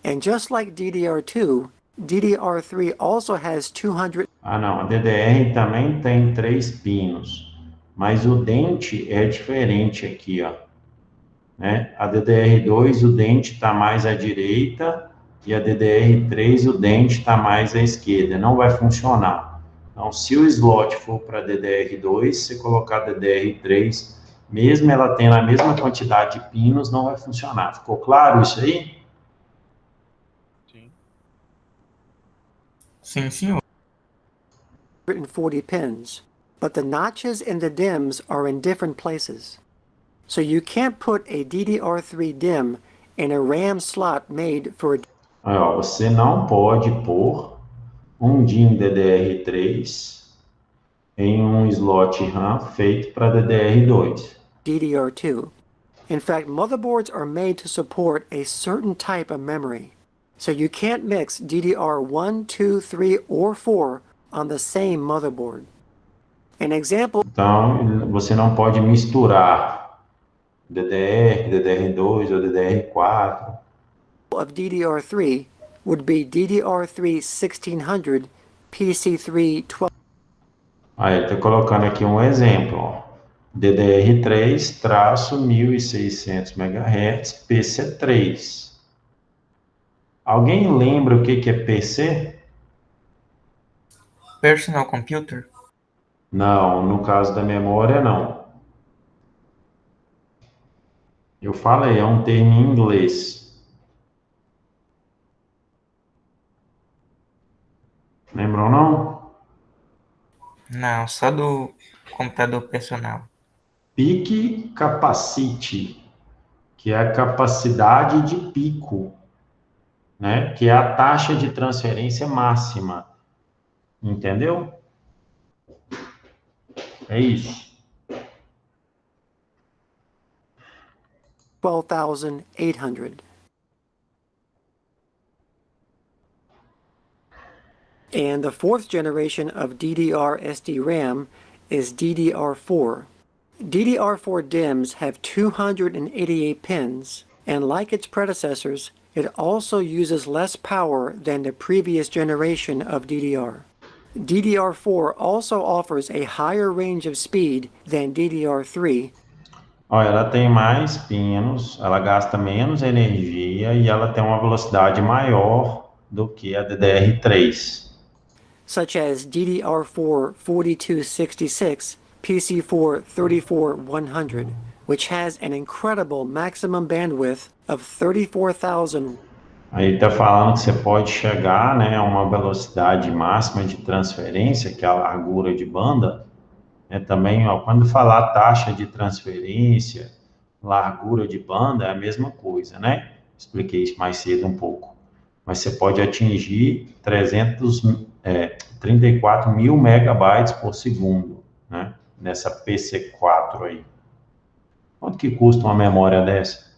And just like DDR2, DDR3 also has 200. Ah, não, a DDR também tem 3 pinos, mas o dente é diferente aqui, ó. Né? A DDR2, o dente está mais à direita, e a DDR3, o dente está mais à esquerda. Não vai funcionar. Então, se o slot for para DDR2, se colocar DDR3, mesmo ela tendo a mesma quantidade de pinos, não vai funcionar. Ficou claro isso aí? Sim, senhor. 140 pins, but the notches in the DIMMs are in different places. So you can't put a DDR3 DIMM in a RAM slot made for. Aí, ó, você não pode pôr um DIMM DDR3 em um slot RAM feito para DDR2. DDR2. In fact, motherboards are made to support a certain type of memory. So you can't mix DDR1, 2, 3, or 4 on the same motherboard. An example Então, você não pode misturar DDR, DDR2 ou DDR4. of DDR3 would be DDR3 1600 PC3 12. Aí, ele está colocando aqui um exemplo, ó. DDR3-1600 MHz, PC3. Alguém lembra o que é PC? Personal computer. Não, no caso da memória, não. Eu falei, é um termo em inglês. Lembrou, não? Não, só do computador personal. Peak capacity, que é a capacidade de pico, né? Que é a taxa de transferência máxima. Entendeu? É isso. 12,800. And the fourth generation of DDR SDRAM is DDR4. DDR4 DIMMs have 288 pins, and like its predecessors, it also uses less power than the previous generation of DDR. DDR4 also offers a higher range of speed than DDR3. Olha, ela tem mais pinos, ela gasta menos energia e ela tem uma velocidade maior do que a DDR3. Such as DDR4 4266, PC4 34100, which has an incredible maximum bandwidth of 34,000. Aí está falando que você pode chegar, né, a uma velocidade máxima de transferência, que é a largura de banda. Também, ó, quando falar taxa de transferência, largura de banda, é a mesma coisa, né? Expliquei isso mais cedo um pouco. Mas você pode atingir 34 mil megabytes por segundo, né? Nessa PC4 aí. Quanto que custa uma memória dessa?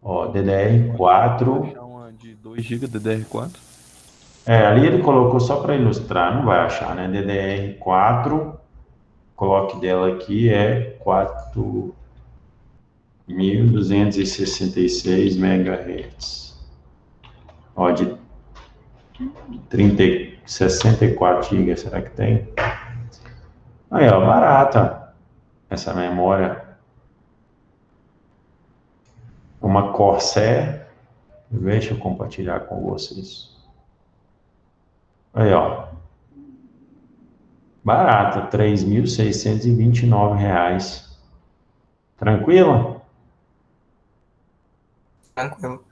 Ó, DDR4. Uma de 2 GB DDR4? Ali ele colocou só para ilustrar, não vai achar, né? DDR4, coloque dela aqui, é 4.266 MHz. Ó, de 64 GB, será que tem? Aí, ó, barata essa memória. Uma Corsair, deixa eu compartilhar com vocês. Aí, ó. Barata, R$ 3.629. Tranquilo? Tranquilo.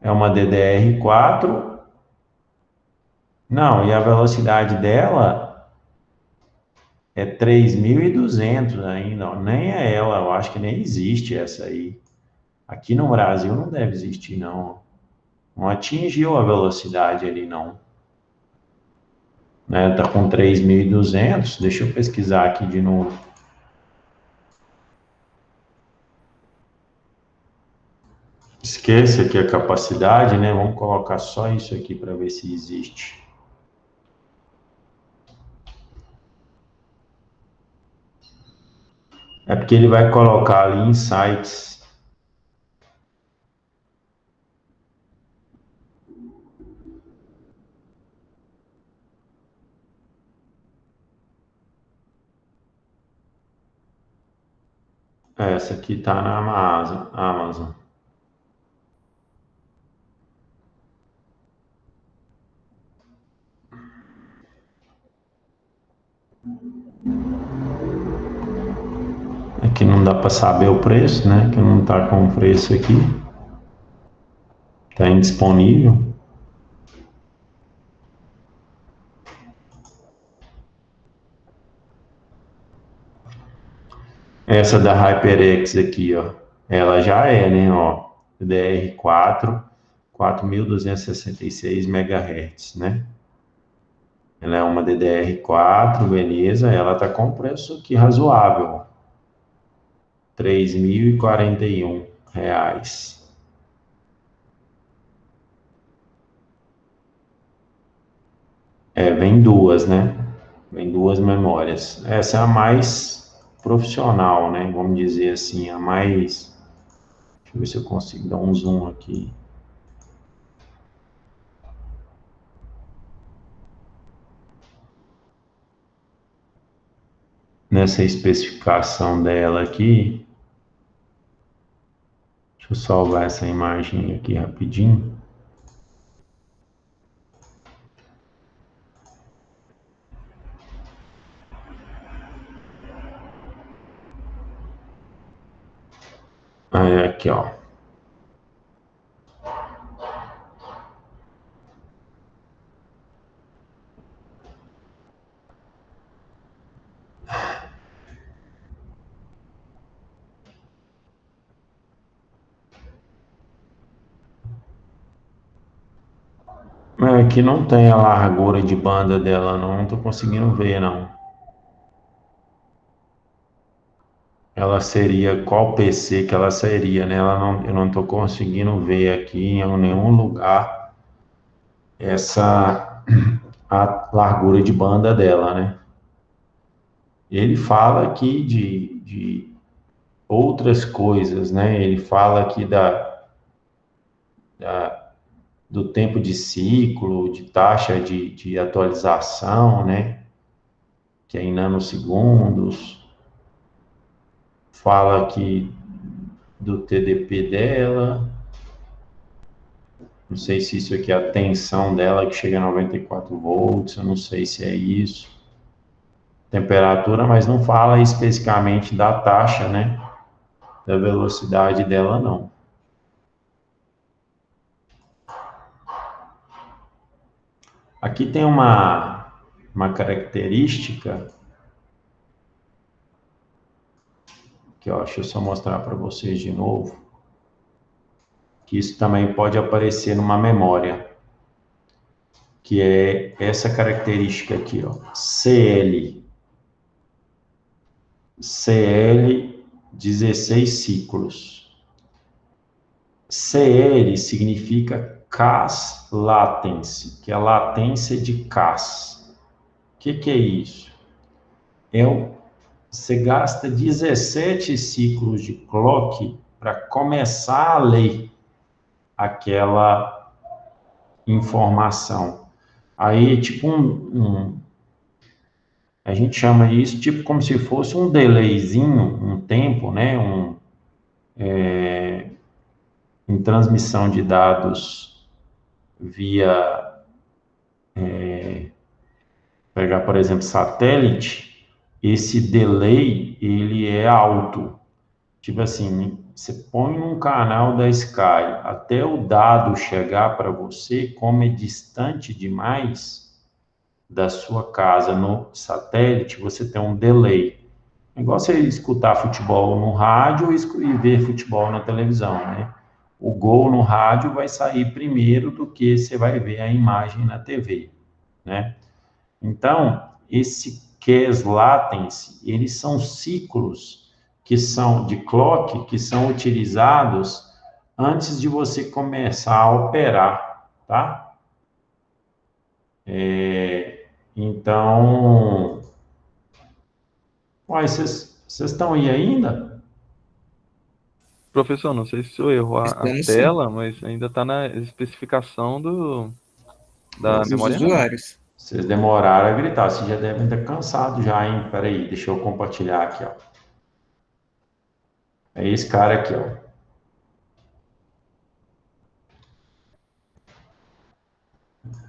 É uma DDR4. Não, e a velocidade dela é 3.200 ainda, ó. Nem é ela, eu acho que nem existe essa aí. Aqui no Brasil não deve existir, não. Não atingiu a velocidade ali, não. Né, tá com 3.200. Deixa eu pesquisar aqui de novo. Esqueça aqui a capacidade, né? Vamos colocar só isso aqui para ver se existe. É porque ele vai colocar ali em sites. Essa aqui tá na Amazon. Aqui não dá para saber o preço, né? Que não tá com o preço aqui. Tá indisponível. Essa da HyperX aqui, ó. Ela já é, né, ó. DDR4, 4.266 MHz, né? Ela é uma DDR4, beleza. Ela tá com preço aqui razoável. R$ 3.041. Vem duas, né? Vem duas memórias. Essa é a mais profissional, né? Vamos dizer assim, a mais... Deixa eu ver se eu consigo dar um zoom aqui. Nessa especificação dela aqui, deixa eu salvar essa imagem aqui rapidinho. Aí, aqui, ó. Aqui não tem a largura de banda dela, não tô conseguindo ver, não. Ela seria, qual PC que ela seria, né? Eu não tô conseguindo ver aqui em nenhum lugar a largura de banda dela, né? Ele fala aqui de outras coisas, né? Ele fala aqui do tempo de ciclo, de taxa de atualização, né? Que é em nanosegundos. Fala aqui do TDP dela. Não sei se isso aqui é a tensão dela, que chega a 94 volts, eu não sei se é isso. Temperatura, mas não fala especificamente da taxa, né? Da velocidade dela, não. Aqui tem uma característica que, ó, deixa eu só mostrar para vocês de novo, que isso também pode aparecer numa memória, que é essa característica aqui, ó, CL 16 ciclos. CL significa CAS latency, que é a latência de CAS. O que é isso? Você gasta 17 ciclos de clock para começar a ler aquela informação. Aí, tipo a gente chama isso tipo como se fosse um delayzinho, um tempo, né? Em transmissão de dados via, pegar, por exemplo, satélite, esse delay, ele é alto. Tipo assim, você põe um canal da Sky, até o dado chegar para você, como é distante demais da sua casa no satélite, você tem um delay. É igual você escutar futebol no rádio e ver futebol na televisão, né? O gol no rádio vai sair primeiro do que você vai ver a imagem na TV, né? Então, esse CAS latency, eles são ciclos que são de clock, que são utilizados antes de você começar a operar, tá? Então, vocês estão aí ainda? Professor, não sei se eu erro a Estamos tela, mas ainda está na especificação da Dos memória RAM. usuários. Vocês demoraram a gritar, vocês já devem estar cansados já, hein? Peraí, deixa eu compartilhar aqui, ó. É esse cara aqui, ó.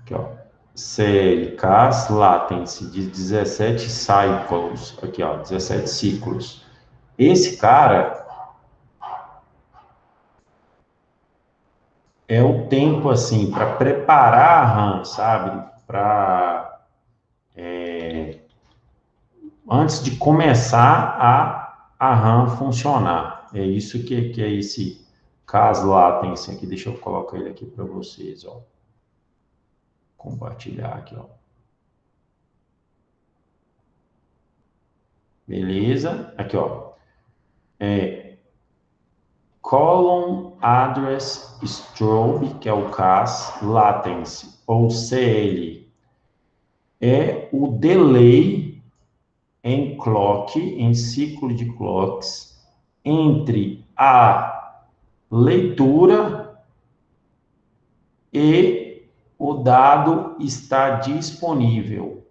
Aqui, ó. CL, CAS, latency de 17 cycles. Aqui, ó, 17 ciclos. Esse cara é o tempo, assim, para preparar a RAM, sabe? Antes de começar a RAM funcionar. É isso que é esse CAS latency aqui. Deixa eu colocar ele aqui para vocês, ó. Compartilhar aqui, ó. Beleza? Aqui, ó. Column Address Strobe, que é o CAS latency, ou CL. é o delay em clock, em ciclo de clocks, entre a leitura e o dado está disponível,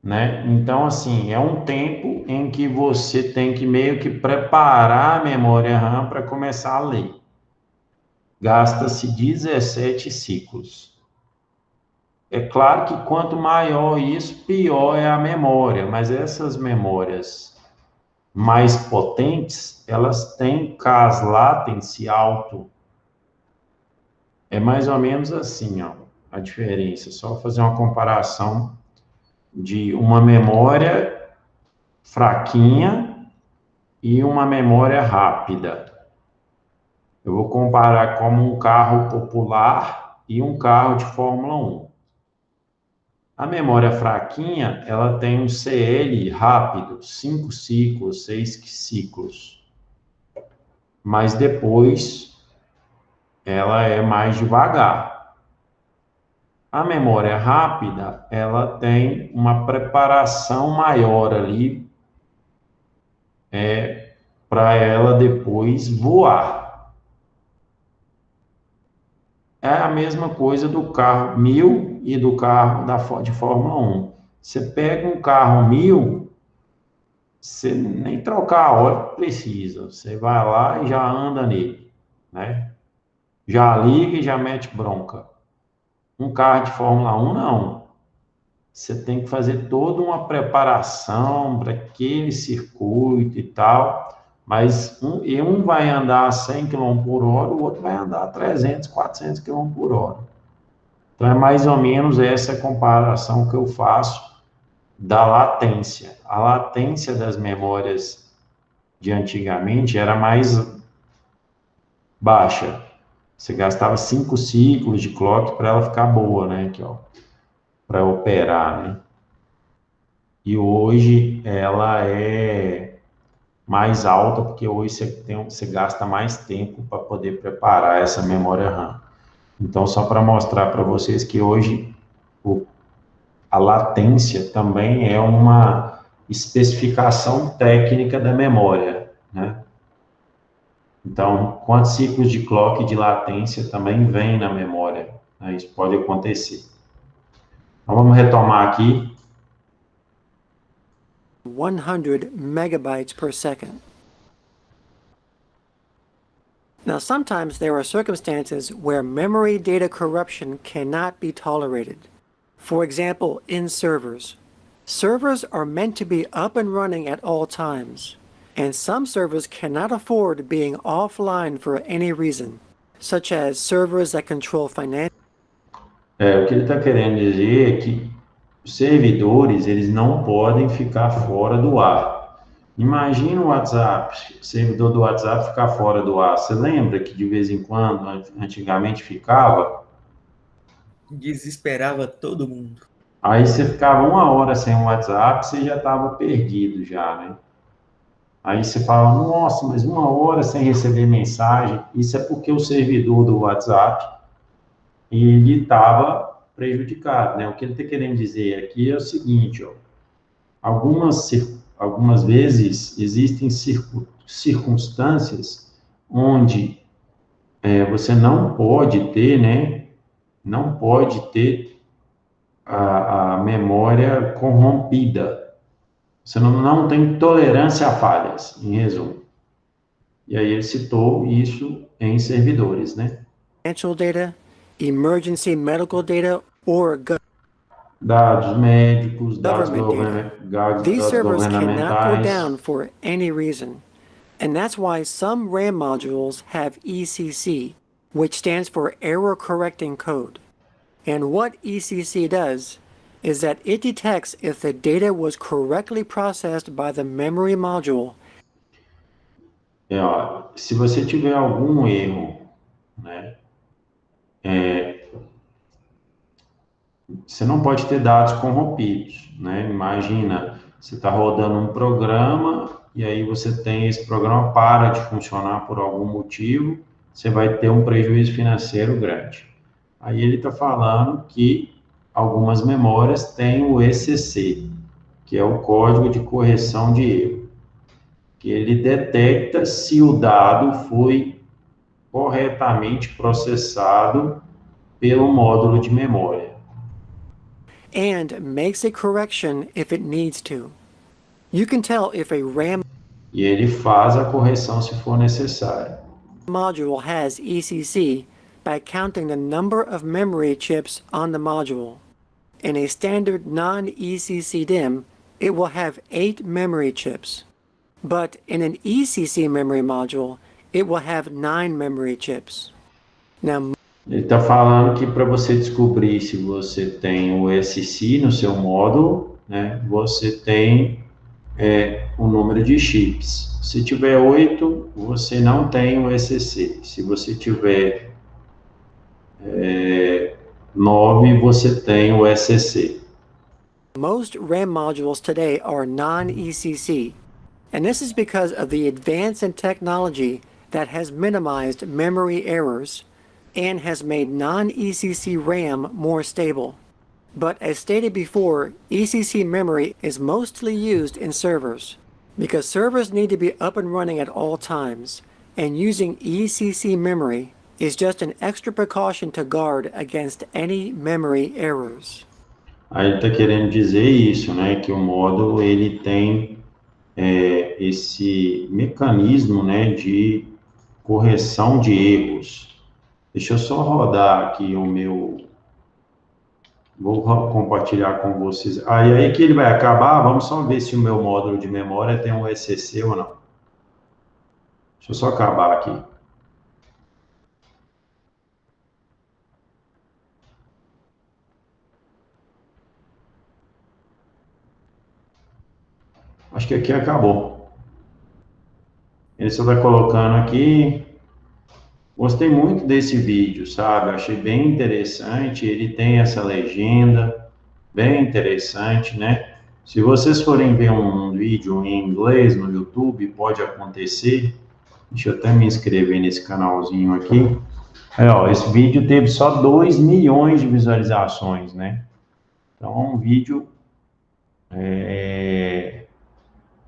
né? Então, assim, é um tempo em que você tem que meio que preparar a memória RAM para começar a ler. Gasta-se 17 ciclos. É claro que quanto maior isso, pior é a memória, mas essas memórias mais potentes, elas têm CAS latency alto. É mais ou menos assim, ó, a diferença. Só fazer uma comparação de uma memória fraquinha e uma memória rápida. Eu vou comparar como um carro popular e um carro de Fórmula 1. A memória fraquinha, ela tem um CL rápido, 5 ciclos, 6 ciclos. Mas depois, ela é mais devagar. A memória rápida, ela tem uma preparação maior ali, para ela depois voar. É a mesma coisa do carro 1000 e do carro de Fórmula 1. Você pega um carro 1000, você nem trocar a óleo precisa. Você vai lá e já anda nele, né? Já liga e já mete bronca. Um carro de Fórmula 1, não. Você tem que fazer toda uma preparação para aquele circuito e tal. Mas um vai andar a 100 km por hora, o outro vai andar a 300, 400 km por hora. Então, é mais ou menos essa comparação que eu faço da latência. A latência das memórias de antigamente era mais baixa. Você gastava 5 ciclos de clock para ela ficar boa, né? Aqui, ó, para operar, né? E hoje ela é mais alta, porque hoje você gasta mais tempo para poder preparar essa memória RAM. Então, só para mostrar para vocês que hoje a latência também é uma especificação técnica da memória, né? Então, quantos ciclos de clock de latência também vem na memória, né? Isso pode acontecer. Então, vamos retomar aqui. 100 megabytes per second. Now, sometimes there are circumstances where memory data corruption cannot be tolerated. For example, in servers. Servers are meant to be up and running at all times, and some servers cannot afford being offline for any reason, such as servers that control financial. O que ele está querendo dizer é que os servidores, eles não podem ficar fora do ar. Imagina o WhatsApp, o servidor do WhatsApp ficar fora do ar. Você lembra que de vez em quando, antigamente ficava? Desesperava todo mundo. Aí você ficava 1 hora sem o WhatsApp, você já estava perdido já, né? Aí você fala, nossa, mas 1 hora sem receber mensagem. Isso é porque o servidor do WhatsApp, ele estava prejudicado, né? O que ele está querendo dizer aqui é o seguinte, ó, algumas vezes existem circunstâncias onde você não pode ter, né? Não pode ter a memória corrompida. Você não tem tolerância a falhas, em resumo. E aí ele citou isso em servidores, né? Financial data, emergency medical data, or Dados médicos, dados government data. These servers cannot go governamentais. down for any reason. And that's why some RAM modules have ECC, which stands for Error Correcting Code. And what ECC does is that it detects if the data was correctly processed by the memory module. Se você tiver algum erro, né, você não pode ter dados corrompidos, né? Imagina, você está rodando um programa e aí você tem esse programa para de funcionar por algum motivo, você vai ter um prejuízo financeiro grande. Aí ele está falando que algumas memórias têm o ECC, que é o Código de Correção de Erro, que ele detecta se o dado foi corretamente processado pelo módulo de memória. And makes a correction if it needs to. You can tell if a RAM E ele faz a correção se for necessário. module has ECC by counting the number of memory chips on the module. In a standard non-ECC DIMM, it will have 8 memory chips. But in an ECC memory module, it will have 9 memory chips. Now, Ele está falando que para você descobrir se você tem o ECC no seu módulo, né, você tem o número de chips. Se tiver 8, você não tem o ECC. Se você tiver 9, você tem o ECC. most RAM modules today are non-ECC, and this is because of the advance in technology that has minimized memory errors and has made non-ECC RAM more stable. But as stated before, ECC memory is mostly used in servers, because servers need to be up and running at all times, and using ECC memory is just an extra precaution to guard against any memory errors. Aí ele está querendo dizer isso, né, que o módulo ele tem esse mecanismo, né, de correção de erros. Deixa eu só rodar aqui o meu... Vou compartilhar com vocês. Aí que ele vai acabar, vamos só ver se o meu módulo de memória tem um ECC ou não. Deixa eu só acabar aqui. Acho que aqui acabou. Ele só está colocando aqui. Gostei muito desse vídeo, sabe? Achei bem interessante. Ele tem essa legenda, bem interessante, né? Se vocês forem ver um vídeo em inglês no YouTube, pode acontecer. Deixa eu até me inscrever nesse canalzinho aqui. Ó, esse vídeo teve só 2 milhões de visualizações, né? Então, é um vídeo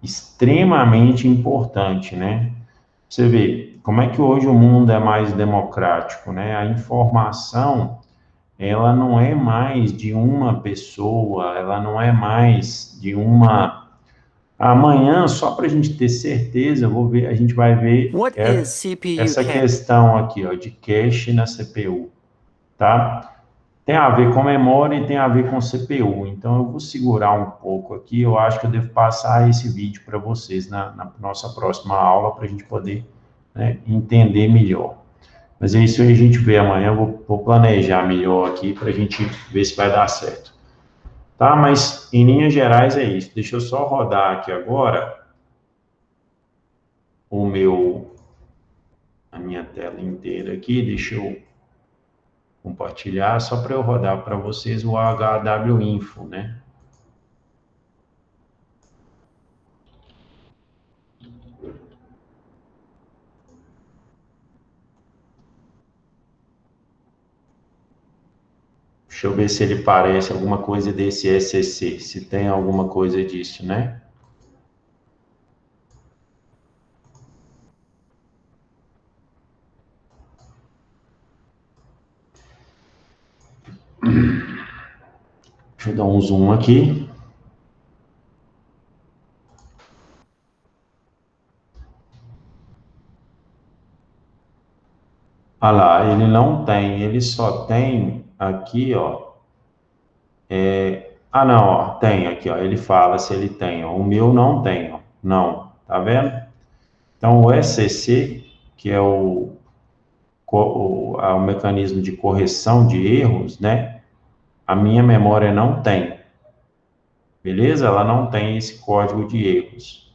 extremamente importante, né? Você vê como é que hoje o mundo é mais democrático, né? A informação, ela não é mais de uma pessoa, ela não é mais de uma... Amanhã, só para a gente ter certeza, a gente vai ver essa questão aqui, ó, de cache na CPU, tá? Tem a ver com memória e tem a ver com CPU. Então, eu vou segurar um pouco aqui. Eu acho que eu devo passar esse vídeo para vocês na nossa próxima aula, para a gente poder, né, entender melhor. Mas é isso aí, a gente vê amanhã. Eu vou planejar melhor aqui para a gente ver se vai dar certo. Tá? Mas, em linhas gerais, é isso. Deixa eu só rodar aqui agora a minha tela inteira aqui. Deixa eu compartilhar, só para eu rodar para vocês o HWinfo, né? Deixa eu ver se ele parece alguma coisa desse ECC, se tem alguma coisa disso, né? Deixa eu dar um zoom aqui. Olha lá, ele não tem, ele só tem aqui, ó. Não, ó, tem aqui, ó. Ele fala se ele tem, ó. O meu não tem, ó. Não, tá vendo? Então, o ECC, que é o mecanismo de correção de erros, né? A minha memória não tem, beleza? Ela não tem esse código de erros.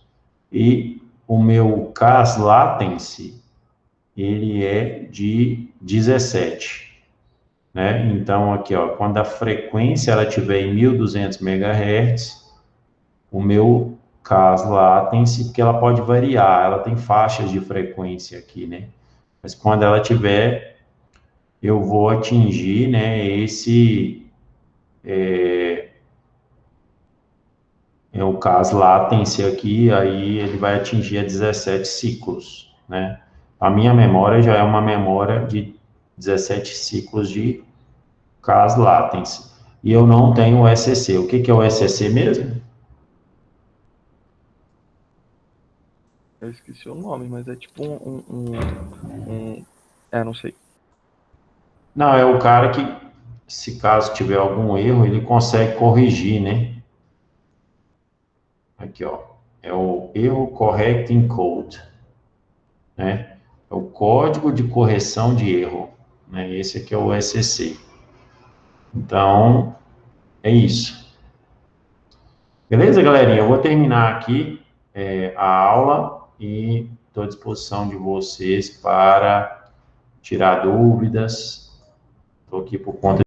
E o meu CAS latency, ele é de 17, né? Então, aqui, ó, quando a frequência ela estiver em 1200 MHz, o meu CAS latency, porque ela pode variar, ela tem faixas de frequência aqui, né? Mas quando ela estiver eu vou atingir, né, esse, o caso latency aqui, aí ele vai atingir a 17 ciclos, né? A minha memória já é uma memória de 17 ciclos de cas latency. E eu não tenho o SCC. O que é o SCC mesmo? Eu esqueci o nome, mas é tipo não sei. Não, é o cara que, se caso tiver algum erro, ele consegue corrigir, né? Aqui, ó. É o erro correcting code, né? É o código de correção de erro, né? Esse aqui é o SCC. Então, é isso. Beleza, galerinha? Eu vou terminar aqui a aula e estou à disposição de vocês para tirar dúvidas. Estou aqui por conta